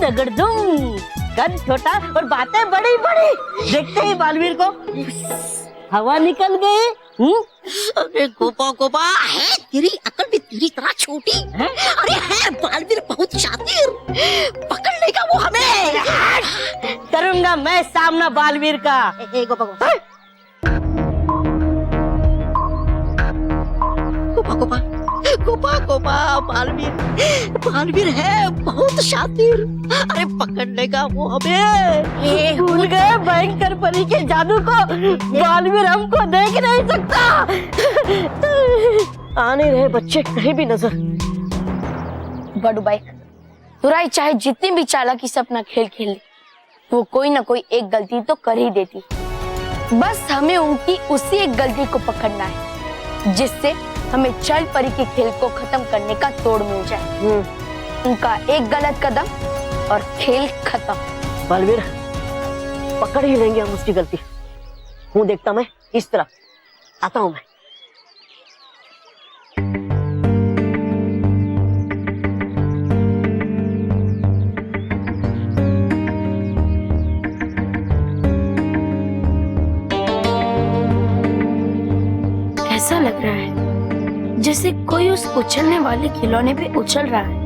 दगड़ दूं। कद छोटा और बातें बड़ी बड़ी। देखते ही बालवीर को हवा निकल गई। अरे गोपा है, तेरी अकल भी तेरी तरह छोटी। अरे है बालवीर बहुत शातिर, पकड़ लेगा वो हमें। करूंगा मैं सामना बालवीर का। गोपा, बालवीर है बहुत शातिर। अरे पकड़ लेगा वो हमें। भूल गए भयंकर परी के जादू को। बालवीर हमको देख नहीं सकता। आने रहे बच्चे कहीं भी नजर। बड़ू बाइक, तुराई चाहे जितनी भी चालाकी से अपना खेल खेल ले, वो कोई ना कोई एक गलती तो कर ही देती। बस हमें उनकी उसी एक गलती को पकड़ना है, जिससे हमें छल परी के खेल को खत्म करने का तोड़ मिल जाए। उनका एक गलत कदम और खेल खत्म। बालवीर, पकड़ ही लेंगे हम उसकी गलती। हूँ देखता मैं इस तरफ आता हूँ मैं। लग रहा है जैसे कोई उस उछलने वाले खिलौने पे उछल रहा है,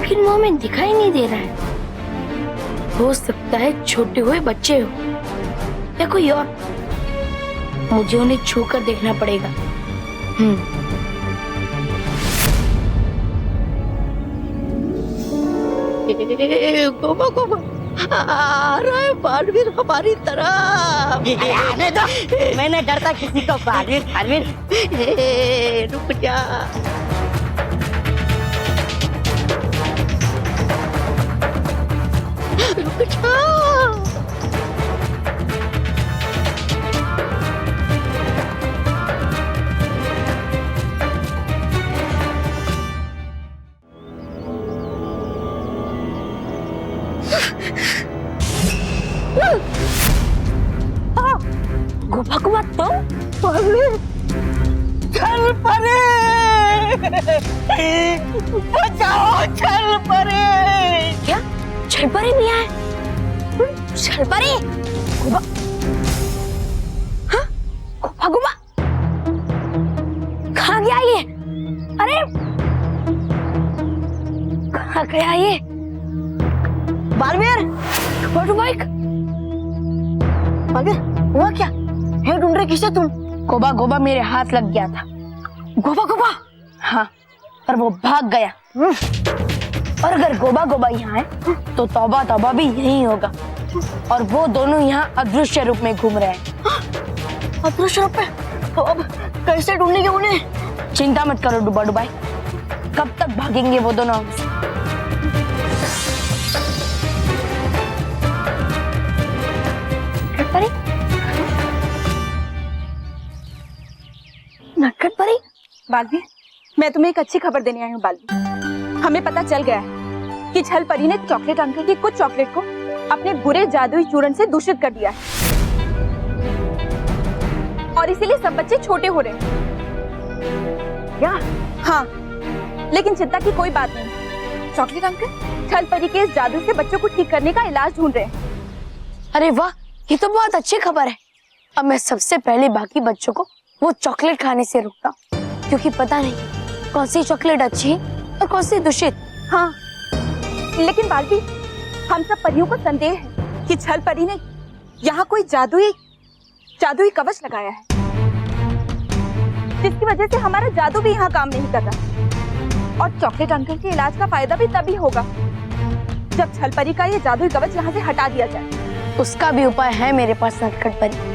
लेकिन वो हमें दिखाई नहीं दे रहा है। हो सकता है छोटे हुए बच्चे हो या कोई और। मुझे उन्हें छू कर देखना पड़ेगा। गोबा गोबा आ रहा है बालवीर हमारी तरफ। आने दो, मैंने डरता किसी को। बालवीर बालवीर रुक जा। रुक जा। गोपा गोपा तुम? चल परे, बचाओ चल परे। क्या छलपरी भी आए? छलपरी? गोपा, हाँ? गोपा गोपा कहाँ गया ये? अरे कहाँ गया ये? बालवीर, मोटरबाइक बालवीर हुआ क्या? है ढूंढ रहे किसे तुम? गोबा गोबा मेरे हाथ लग गया था। गोबा गोबा? हाँ, पर वो भाग गया। और अगर गोबा गोबा यहाँ है तो तौबा तौबा भी यहीं होगा। और वो दोनों यहाँ अदृश्य रूप में घूम रहे हैं। अदृश्य रूप में? तो अब कैसे ढूंढेंगे उन्हें? चिंता मत करो डुबा डुबाई, कब तक भागेंगे वो दोनों हमसे? परी? नटखट परी? बालवीर, मैं तुम्हें एक अच्छी खबर देने आई हूँ बालवीर। हमें पता चल गया है कि छल परी ने चॉकलेट अंकल की कुछ चॉकलेट को अपने बुरे जादुई चूरन से दूषित कर दिया है और इसीलिए सब बच्चे छोटे हो रहे हैं। क्या? हाँ, लेकिन चिंता की कोई बात नहीं। चॉकलेट अंकल छल परी के इस जादू से बच्चों को ठीक करने का इलाज ढूंढ रहे हैं। अरे वाह, ये तो बहुत अच्छी खबर है। अब मैं सबसे पहले बाकी बच्चों को वो चॉकलेट खाने से रोकता हूँ, क्योंकि पता नहीं कौन सी चॉकलेट अच्छी है और कौन सी दूषित। हाँ, लेकिन बालवीर, हम सब परियों को संदेह है कि छल परी ने यहाँ कोई जादुई कवच लगाया है, जिसकी वजह से हमारा जादू भी यहाँ काम नहीं कर रहा। और चॉकलेट अंकल के इलाज का फायदा भी तभी होगा जब छल परी का ये जादुई कवच यहाँ से हटा दिया जाए। उसका भी उपाय है मेरे पास नटखट परी।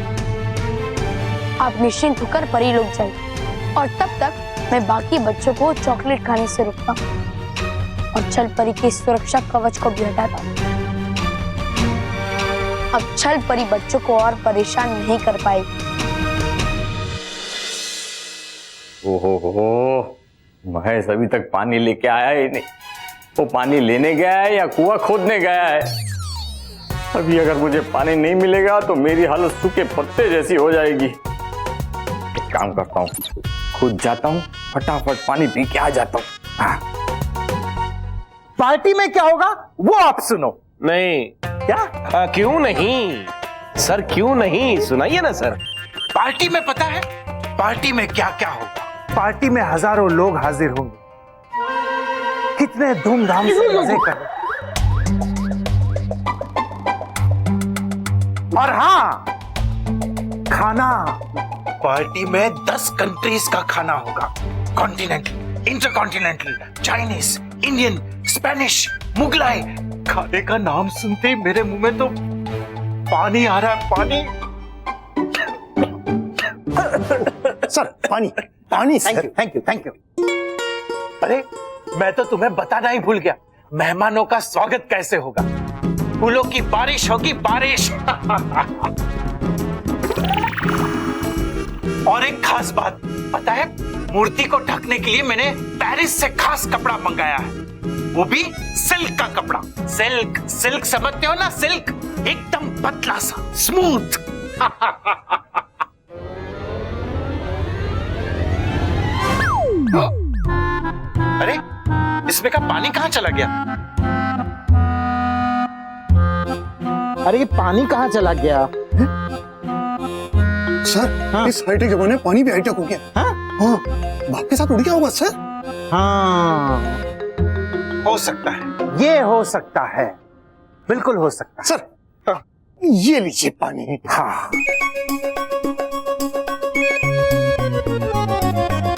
आप निश्चिंत होकर परी लोग जाइए और तब तक मैं बाकी बच्चों को चॉकलेट खाने से रोकता हूँ और छल परी के सुरक्षा कवच को भी हटाता हूँ। अब छल परी बच्चों को और परेशान नहीं कर पाएगी। ओहो, महेश अभी तक पानी लेके आया ही नहीं। वो पानी लेने गया है या कुआं खोदने गया है? अभी अगर मुझे पानी नहीं मिलेगा तो मेरी हालत सूखे पत्ते जैसी हो जाएगी। एक काम करता हूँ, खुद जाता हूँ, फटाफट पानी पी के आ जाता हूँ। हाँ। पार्टी में क्या होगा वो आप सुनो। नहीं। क्या? क्यों नहीं सर, क्यों नहीं, सुनाइए ना सर। पार्टी में पता है पार्टी में क्या क्या होगा? पार्टी में हजारों लोग हाजिर होंगे, कितने धूमधाम से मजे कर रहे। और हाँ, खाना पार्टी में 10 कंट्रीज का खाना होगा। Continental, intercontinental, Chinese, Indian, Spanish, Mughlai. खाने का नाम सुनते ही मेरे मुंह में तो पानी आ रहा है, पानी। सर पानी पानी sir. Thank you thank you. अरे मैं तो तुम्हें बताना ही भूल गया, मेहमानों का स्वागत कैसे होगा। फूलों की बारिश होगी, बारिश। और एक खास बात पता है, मूर्ति को ढकने के लिए मैंने पेरिस से खास कपड़ा मंगाया है, वो भी सिल्क का कपड़ा। सिल्क सिल्क समझते हो ना, सिल्क एकदम पतला सा, स्मूथ। अरे इसमें का पानी कहाँ चला गया? अरे ये पानी कहाँ चला गया? सर इस हाईटेक जमाने में पानी भी हाईटेक हो गया। हाँ बाप के साथ उड़ गया होगा सर। हाँ हो सकता है, ये हो सकता है, बिल्कुल हो सकता है। सर ये लीजिए पानी। हाँ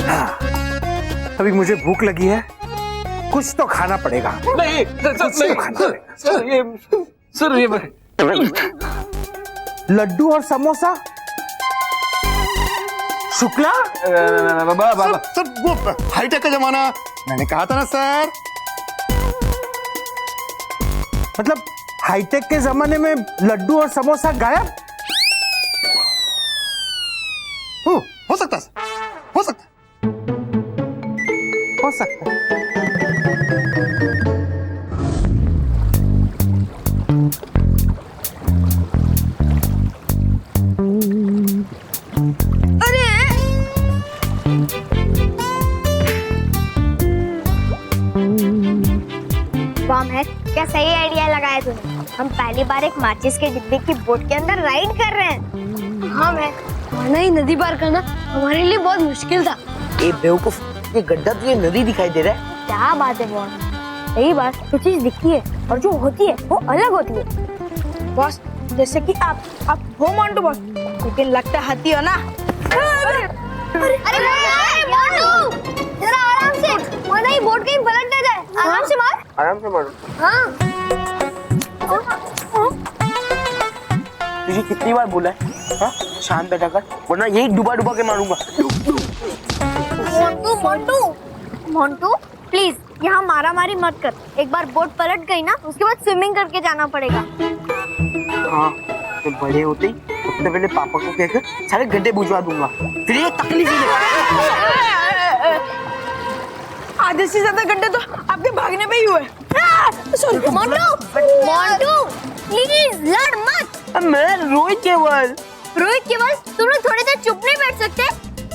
हाँ, अभी मुझे भूख लगी है, कुछ तो खाना पड़ेगा। नहीं कुछ तो खाना पड़ेगा। सर ये लड्डू और समोसा। शुक्ला सर वो हाईटेक का जमाना, मैंने कहा था ना सर। मतलब हाईटेक के जमाने में लड्डू और समोसा गायब? हो सकता है सर, हो सकता है, हो सकता है। बम है क्या? सही आइडिया लगाया तूने। हम पहली बार एक माचिस के डिब्बे की बोट के अंदर राइड कर रहे हैं। हाँ मैं वरना ही नदी पार करना हमारे लिए बहुत मुश्किल था। ए बेवकूफ, ये गड्ढा तुझे नदी दिखाई दे रहा है? क्या बात है बॉस, सही बात, जो चीज दिखती है और जो होती है वो अलग होती है। बॉस जैसे कि आप हो मोंटू बॉस, लेकिन लगता हाथी हो ना। अरे मोंटू, जरा आराम से, वरना ये बोट कहीं पलट ना जाए। आराम से मार। आराम से मारो। हाँ। तुझे कितनी बार बोला है हाँ? शांत बैठा कर, वरना यही डुबा डुबा के मारूंगा। मोंटू मोंटू मोंटू प्लीज यहाँ मारा मारी मत कर। एक बार बोट पलट गई ना, उसके बाद स्विमिंग करके जाना पड़ेगा। हाँ तो बड़े होते ही सबसे पहले पापा को कहकर सारे गड्ढे बुझवा दूंगा, फिर ये तकलीफ ही नहीं। आधे से ज्यादा गड्ढे तो आपके भागने में ही हुए। मोंटू प्लीज लड़ मत। मैं रोहित केवल तुम लोग थोड़ी देर चुप नहीं बैठ सकते?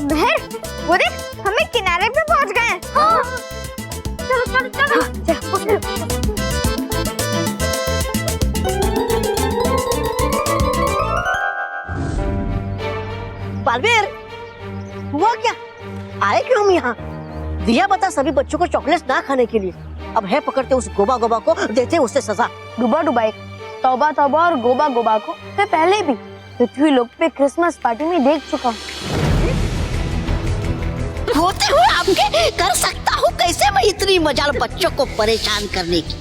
महर वो देख, हम एक किनारे पे पहुंच गए हैं। हाँ। चलो चलो चलो। बालवीर हुआ क्या? आए क्यों हम यहाँ? दिया बता सभी बच्चों को चॉकलेट्स ना खाने के लिए। अब है पकड़ते उस गोबा गोबा को, देते उसे सजा। डुबा डुबाई, तौबा तौबा और गोबा गोबा को मैं पहले भी पृथ्वी लोक पे क्रिसमस पार्टी में देख चुका हूँ। होते हुए आपके कर सकता हूँ कैसे मैं इतनी मजाल बच्चों को परेशान करने की।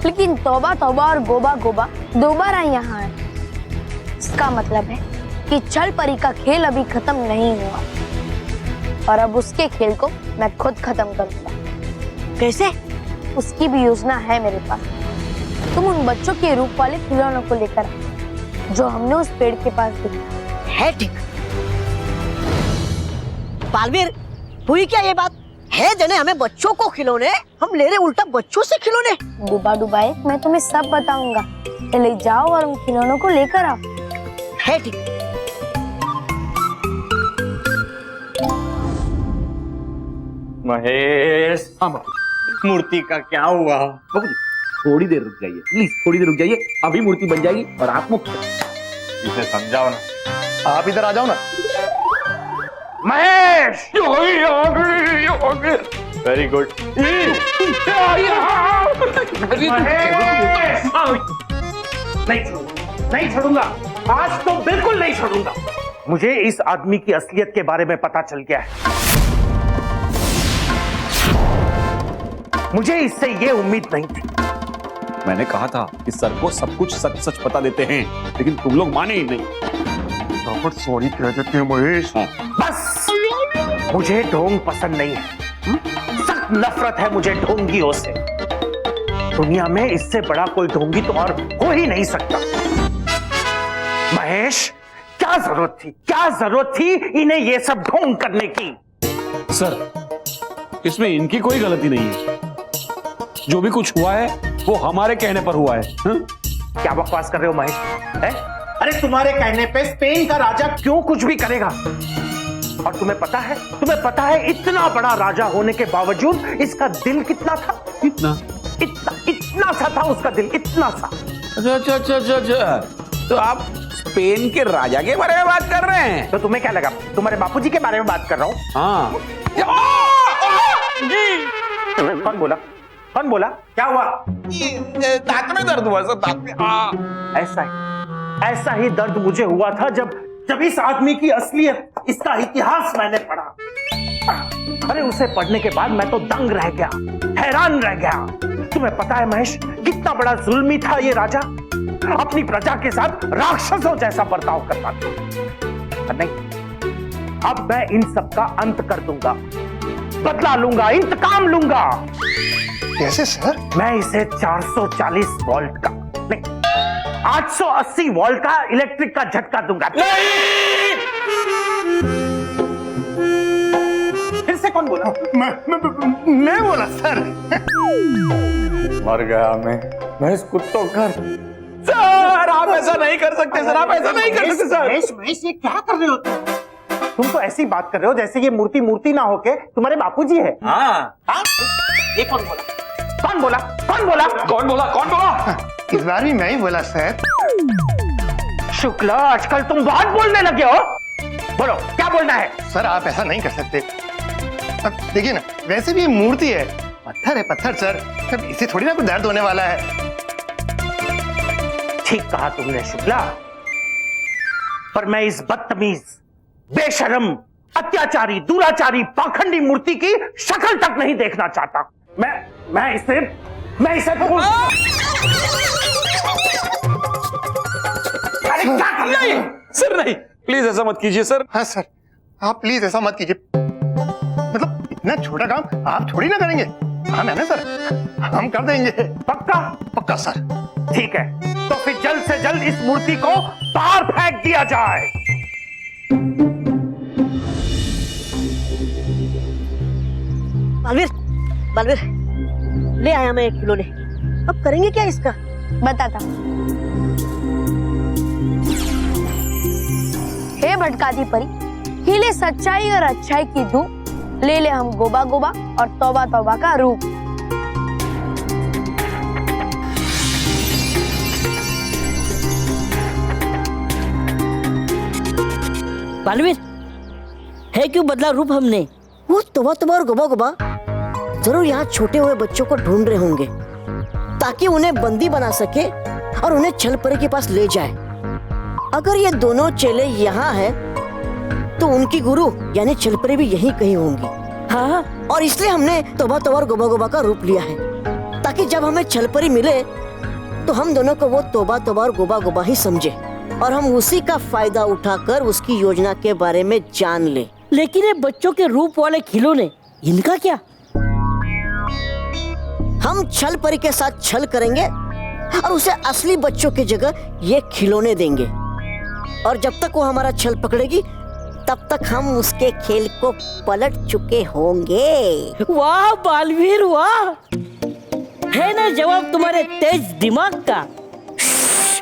लेकिन तौबा तौबा और गोबा गोबा दोबारा यहाँ है। इसका मतलब है कि छल परी का खेल अभी खत्म नहीं हुआ और अब उसके खेल को मैं खुद खत्म करूंगा। कैसे? उसकी भी योजना है मेरे पास। तुम उन बच्चों के रूप वाले खिलौनों को लेकर जो हमने उस पेड़ के पास देखा है। ठीक बालवीर, हुई क्या ये बात? है जने हमें बच्चों को खिलौने, हम ले रहे उल्टा बच्चों से खिलौने। डुबा डुबाई, मैं तुम्हें सब बताऊंगा। चले जाओ और उन खिलौनों को लेकर आओ। है ठीक। महेश, मूर्ति का क्या हुआ? थोड़ी देर रुक जाइए प्लीज, थोड़ी देर रुक जाइए, अभी मूर्ति बन जाएगी और आप मुक्त। इसे समझाओ ना। आप इधर आ जाओ ना। Mahesh very good. नहीं छोड़ूंगा, आज तो बिल्कुल नहीं छोड़ूंगा। मुझे इस आदमी की असलियत के बारे में पता चल गया है। मुझे इससे ये उम्मीद नहीं थी। मैंने कहा था कि सर को सब कुछ सच सच बता देते हैं, लेकिन तुम लोग माने ही नहीं। सॉरी कह देते हैं महेश। बस मुझे ढोंग पसंद नहीं है, सख्त नफरत है मुझे ढोंगियों से। दुनिया में इससे बड़ा कोई ढोंगी तो और हो ही नहीं सकता। महेश, क्या जरूरत थी इन्हें ये सब ढोंग करने की? सर, इसमें इनकी कोई गलती नहीं है। जो भी कुछ हुआ है वो हमारे कहने पर हुआ है। क्या बकवास कर रहे हो महेश? है? अरे तुम्हारे कहने पे स्पेन का राजा क्यों कुछ भी करेगा? और तुम्हें पता है इतना बड़ा राजा होने के बावजूद इसका दिल कितना था? इतना सा था उसका दिल, इतना सा। अच्छा, तो आप स्पेन के राजा के बारे में बात कर रहे हैं। तो तुम्हें क्या लगा तुम्हारे बापूजी के बारे में बात कर रहा हूँ? हाँ। कौन बोला? कौन बोला? क्या हुआ? दांत में दर्द हुआ सर, दांत में। ऐसा ही दर्द मुझे हुआ था जब इस आदमी की असलियत, इसका इतिहास मैंने पढ़ा। अरे उसे पढ़ने के बाद मैं तो दंग रह गया, हैरान रह गया। तुम्हें पता है महेश, कितना बड़ा जुल्मी था ये राजा। अपनी प्रजा के साथ राक्षसों जैसा बर्ताव करता था। नहीं, अब मैं इन सब का अंत कर दूंगा, बदला लूंगा, इंतकाम लूंगा। कैसे सर? मैं इसे 440 वोल्ट का नहीं, 880 वोल्ट का इलेक्ट्रिक का झटका दूंगा। फिर से कौन बोला? मैं बोला सर। मर गया मैं इस कुत्तों घर। सर आप ऐसा नहीं कर सकते सर, आप ऐसा नहीं कर सकते सर। महेश ये क्या कर रहे हो तुम तो ऐसी बात कर रहे हो जैसे ये मूर्ति ना होके तुम्हारे बापूजी है। हाँ। ये कौन बोला? कौन बोला? कौन बोला? कौन बोला? कौन बोला? इस बार भी मैं ही बोला सर। शुक्ला, आजकल तुम बहुत बोलने लगे हो। बोलो क्या बोलना है? सर आप ऐसा नहीं कर सकते। अब देखिए ना, वैसे भी ये मूर्ति है, पत्थर है पत्थर सर। अब इसे थोड़ी ना कोई दर्द होने वाला है। ठीक कहा तुमने शुक्ला, पर मैं इस बदतमीज, बेशरम, अत्याचारी, दुराचारी, पाखंडी मूर्ति की शक्ल तक नहीं देखना चाहता। मैं इसे अरे क्या कर रहे हैं? सर नहीं, प्लीज ऐसा मत कीजिए सर। हाँ सर, आप प्लीज ऐसा मत कीजिए। मतलब इतना छोटा काम आप थोड़ी ना करेंगे। हम है ना सर, हम कर देंगे। पक्का? पक्का सर। ठीक है, तो फिर जल्द से जल्द इस मूर्ति को बाहर फेंक दिया जाए। बालवीर ले आया मैं 1 खिलौने। अब करेंगे क्या इसका? बताता। हे भटकाती परी, हिले सच्चाई और अच्छाई की धूप, ले ले हम गोबा गोबा और तौबा तौबा का रूप। बालवीर, है क्यों बदला रूप हमने? वो तौबा तौबा और गोबा गोबा जरूर यहाँ छोटे हुए बच्चों को ढूंढ रहे होंगे ताकि उन्हें बंदी बना सके और उन्हें छल परी के पास ले जाए। अगर ये दोनों चेले यहाँ हैं, तो उनकी गुरु यानी छल परी भी यहीं कहीं होंगी। हाँ, और इसलिए हमने तौबा तौबा और गोबा गोबा का रूप लिया है ताकि जब हमें छल परी मिले तो हम दोनों को वो तौबा तौबा और गोबा गोबा ही समझे और हम उसी का फायदा उठाकर उसकी योजना के बारे में जान ले। लेकिन ये बच्चों के रूप वाले खिलौने, इनका क्या? हम छल परी के साथ छल करेंगे और उसे असली बच्चों की जगह ये खिलौने देंगे और जब तक वो हमारा छल पकड़ेगी तब तक हम उसके खेल को पलट चुके होंगे। वाह बालवीर वाह, है ना जवाब तुम्हारे तेज दिमाग का।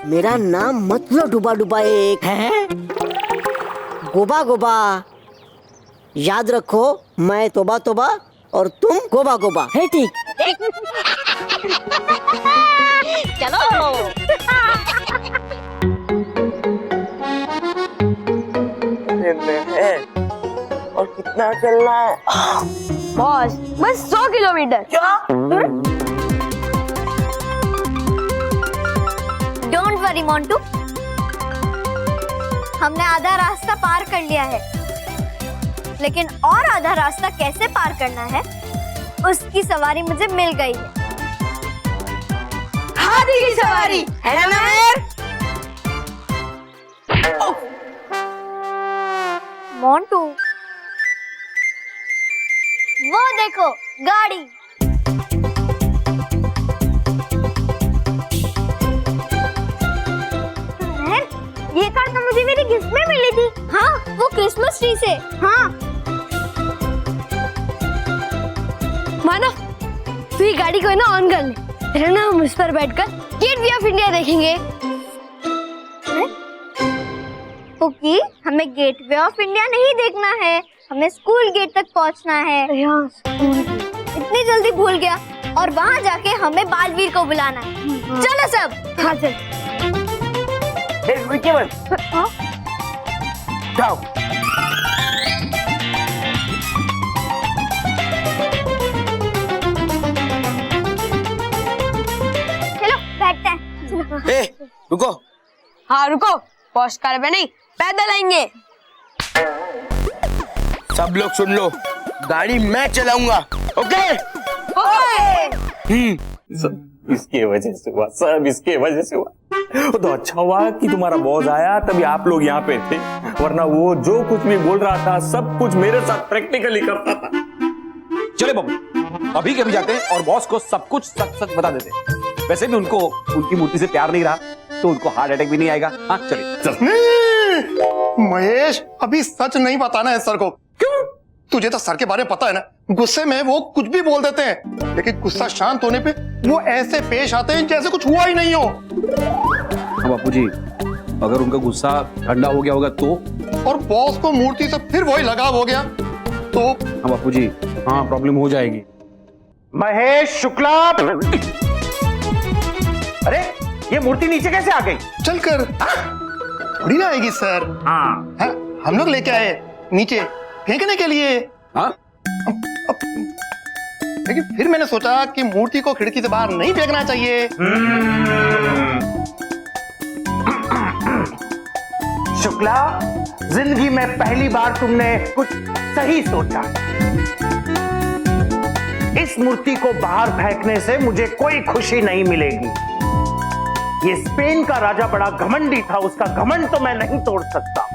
मेरा नाम मत लो डुबा डुबा एक है। गोबा गोबा, याद रखो, मैं तोबा तोबा और तुम गोबा गोबा, है ठीक? चलो। और कितना चलना है? बॉस, बस 100 किलोमीटर। क्या? डोंट वरी मोंटू, हमने आधा रास्ता पार कर लिया है, लेकिन और आधा रास्ता कैसे पार करना है उसकी सवारी मुझे मिल गई है। हाथी की सवारी है ना मेर? मोंटू, वो देखो गाड़ी। ये कार तो मुझे मेरी गिफ्ट में मिली थी। हाँ, वो क्रिसमस ट्री से। हाँ। माना, तू ये गाड़ी को ना ऑन कर ले, फिर ना हम उस पर बैठकर गेट वे ऑफ इंडिया देखेंगे। ओके, हमें गेट वे ऑफ इंडिया नहीं देखना है, हमें स्कूल गेट तक पहुंचना है। इतनी जल्दी भूल गया, और वहाँ जाके हमें बालवीर को बुलाना है। चलो सब। हाँ चल। केवल जाओ। चलो बैठते हैं। ए, रुको। हाँ रुको, वॉश कार में नहीं, पैदल आएंगे। सब लोग सुन लो, गाड़ी मैं चलाऊंगा। ओके? सब इसके वजह से हुआ, सब इसके वजह से हुआ। वो तो अच्छा हुआ कि तुम्हारा बॉस आया, तभी आप लोग यहाँ पे थे, वरना वो जो कुछ भी बोल रहा था सब कुछ मेरे साथ प्रैक्टिकली करता था। चले बाबू, अभी के अभी जाते हैं और बॉस को सब कुछ सच सच बता देते हैं। वैसे भी उनको उनकी मूर्ति से प्यार नहीं रहा तो उनको हार्ट अटैक भी नहीं आएगा। हाँ चलिए चल। महेश, अभी सच नहीं बताना है सर को। क्यों? तुझे तो सर के बारे में पता है ना, गुस्से में वो कुछ भी बोल देते हैं, लेकिन गुस्सा शांत होने पे वो ऐसे पेश आते हैं जैसे कुछ हुआ ही नहीं हो। हाँ बापूजी, अगर उनका गुस्सा ठंडा हो गया होगा तो? और बॉस को मूर्ति से फिर वही लगाव हो गया तो? हाँ बापूजी, हाँ प्रॉब्लम हो जाएगी। महेश शुक्ला, अरे ये मूर्ति नीचे कैसे आ गई? चलकर थोड़ी ना आएगी सर। हाँ, हम लोग लेके आए नीचे फेंकने के लिए। हाँ? लेकिन फिर मैंने सोचा कि मूर्ति को खिड़की से बाहर नहीं फेंकना चाहिए। शुक्ला, जिंदगी में पहली बार तुमने कुछ सही सोचा। इस मूर्ति को बाहर फेंकने से मुझे कोई खुशी नहीं मिलेगी। ये स्पेन का राजा बड़ा घमंडी था, उसका घमंड तो मैं नहीं तोड़ सकता।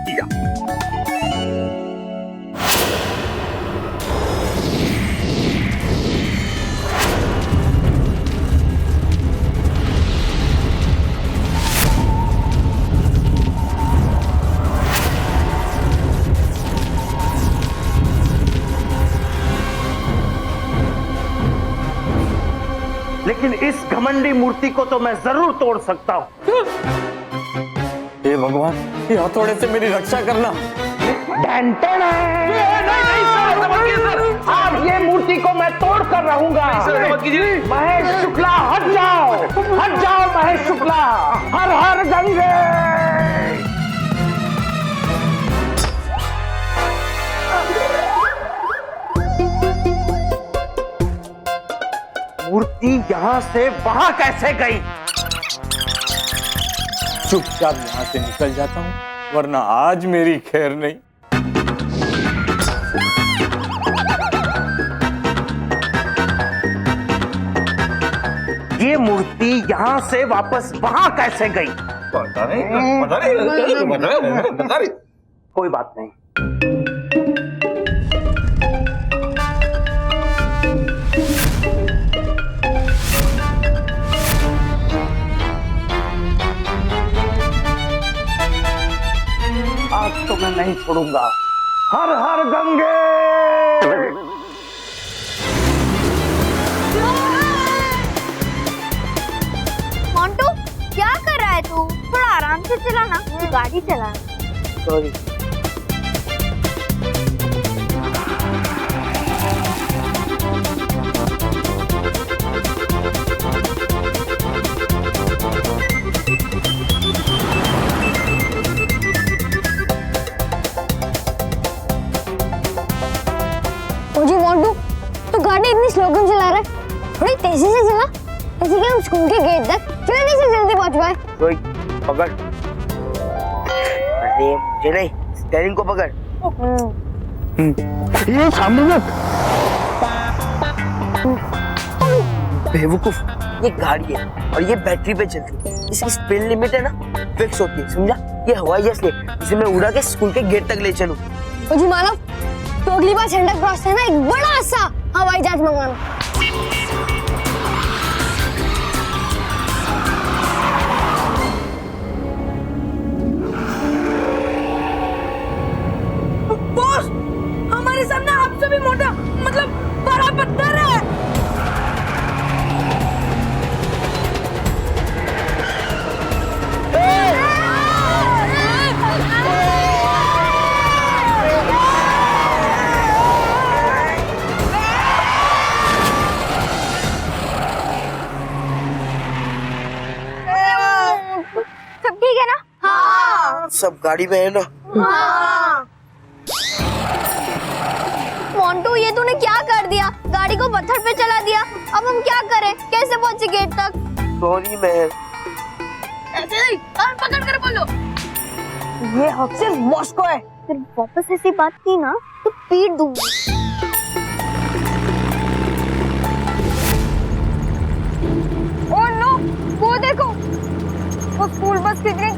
लेकिन इस घमंडी मूर्ति को तो मैं जरूर तोड़ सकता हूं। हे भगवान, ये हथौड़े से मेरी रक्षा करना। अब ये मूर्ति को मैं तोड़ कर रहूंगा। महेश शुक्ला हट जाओ, हट जाओ महेश शुक्ला। हर हर गंगे। मूर्ति यहां से वहां कैसे गई? चुपचाप यहाँ से निकल जाता हूँ, वरना आज मेरी खैर नहीं। ये मूर्ति यहां से वापस वहां कैसे गई? बता रहे। कोई बात नहीं। आज तो मैं नहीं छोड़ूंगा। हर हर गंगे। मोंटू, क्या कर रहा है तू? थोड़ा आराम से चलाना, तू गाड़ी चला। सॉरी। मुझे मोंटू, तू गाड़ी इतनी स्लो क्यों चला रहा है? थोड़ी तेजी से चला, जैसे कि हम स्कूल के गेट तक जल्दी से जल्दी पहुंच पाए। रोहित, पकड़। अरे मुझे नहीं, स्टीयरिंग को पकड़। ये सामने मत। बेवकूफ, ये गाड़ी है और ये बैटरी पे चलती है। इसकी स्पीड लिमिट है ना, फिक्स होती है, समझा? ये हवाई जहाज ले, इसे मैं उड़ा के स्कूल के गेट तक ले चलूं। मुझे मानो तो अगली बार सेंटा क्रॉस से ना एक बड़ा सा हवाई जहाज मंगाना। बॉस, हमारे सामने आपसे भी मोटा, मतलब बड़ा पत्थर है। सब गाड़ी में है ना? मोंटू, ये तूने क्या कर दिया? गाड़ी को पत्थर पे चला दिया। अब हम क्या करें? कैसे पहुंचे गेट तक? सॉरी मेहर। ऐसे नहीं, पकड़ कर बोलो। ये हक सिर्फ बॉस को है। फिर वापस ऐसी बात की ना तो पीट दूंगी। ओह नो, वो देखो, वो स्कूल बस कितनी